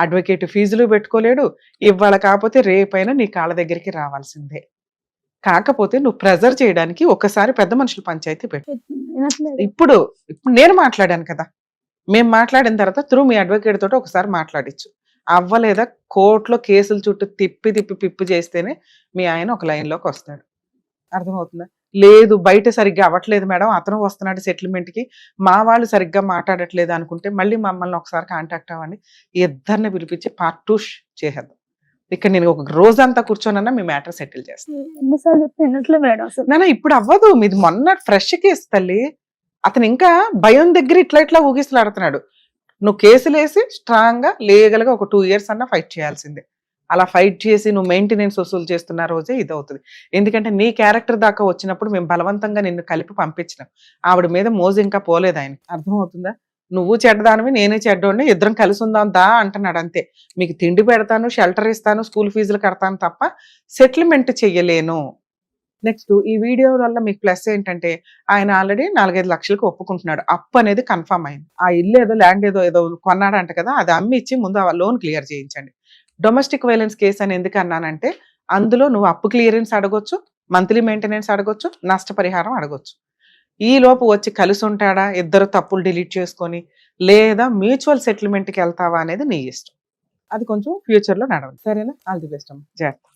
అడ్వకేట్ ఫీజులు పెట్టుకోలేడు. ఇవాళ కాకపోతే రేపైనా నీ కాళ్ళ దగ్గరికి రావాల్సిందే. కాకపోతే నువ్వు ప్రెజర్ చేయడానికి ఒకసారి పెద్ద మనుషుల పంచాయతీ పెట్టు. వినట్లేదు. ఇప్పుడు నేను మాట్లాడాను కదా, మేము మాట్లాడిన తర్వాత త్రూ మీ అడ్వకేట్ తోటి ఒకసారి మాట్లాడించు. అవ్వలేదా కోర్టులో కేసుల చుట్టూ తిప్పి తిప్పి పిప్పి చేస్తేనే మీ ఆయన ఒక లైన్లోకి వస్తాడు. అర్థమవుతుందా? లేదు బయట సరిగ్గా అవ్వట్లేదు మేడం, అతను వస్తున్నాడు సెటిల్మెంట్ కి, మా వాళ్ళు సరిగ్గా మాట్లాడట్లేదు అనుకుంటే మళ్ళీ మమ్మల్ని ఒకసారి కాంటాక్ట్ అవ్వండి, ఇద్దరిని పిలిపించి పార్ట్ 2 చేసేద్దాం. ఇక్కడ నేను ఒక రోజంతా కూర్చోనన్నా మీ మ్యాటర్ సెటిల్ చేస్తాను. ఎన్నిసార్లు చెప్తే వినట్లేదు మేడం అసలు. నాన్న ఇప్పుడు అవ్వదు, మీది మొన్న ఫ్రెష్ కేసు తల్లి. అతను ఇంకా భయం దగ్గర ఇట్లా ఇట్లా ఊగిసలాడుతున్నాడు. నువ్వు కేసులు వేసి స్ట్రాంగ్ గా లీగల్ గా ఒక 2 years అన్నా ఫైట్ చేయాల్సిందే. అలా ఫైట్ చేసి నువ్వు మెయింటెనెన్స్ వసూలు చేస్తున్న రోజే ఇది అవుతుంది. ఎందుకంటే నీ క్యారెక్టర్ దాకా వచ్చినప్పుడు మేము బలవంతంగా నిన్ను కలిపి పంపించినాం. ఆవిడ మీద మోజు ఇంకా పోలేదు ఆయన. అర్థమవుతుందా? నువ్వు చెడ్డదానివి, నేనే చెడ్డోడిని, ఇద్దరం కలిసి ఉందాం దా అంటున్నాడు అంతే. మీకు తిండి పెడతాను, షెల్టర్ ఇస్తాను, స్కూల్ ఫీజులు కడతాను తప్ప సెటిల్మెంట్ చెయ్యలేను. నెక్స్ట్ ఈ వీడియో వల్ల మీకు ప్లస్ ఏంటంటే ఆయన ఆల్రెడీ 4-5 లక్షలకు ఒప్పుకుంటున్నాడు. అప్పు అనేది కన్ఫర్మ్ అయింది. ఆ ఇల్లు ఏదో ల్యాండ్ ఏదో కొన్నాడంట కదా, అది అమ్మి ఇచ్చి ముందు ఆ లోన్ క్లియర్ చేయించండి. డొమెస్టిక్ వైలెన్స్ కేసు అని ఎందుకు అన్నానంటే అందులో నువ్వు అప్పు క్లియరెన్స్ అడగొచ్చు, మంత్లీ మెయింటెనెన్స్ అడగొచ్చు, నష్టపరిహారం అడగొచ్చు. ఈ లోపు వచ్చి కలిసి ఉంటాడా, ఇద్దరు తప్పులు డిలీట్ చేసుకొని, లేదా మ్యూచువల్ సెటిల్మెంట్కి వెళ్తావా అనేది నీ ఇష్టం. అది కొంచెం ఫ్యూచర్లో నడవండి. సరేనా? ఆల్ ది బెస్ట్ అమ్మ, జాగ్రత్త.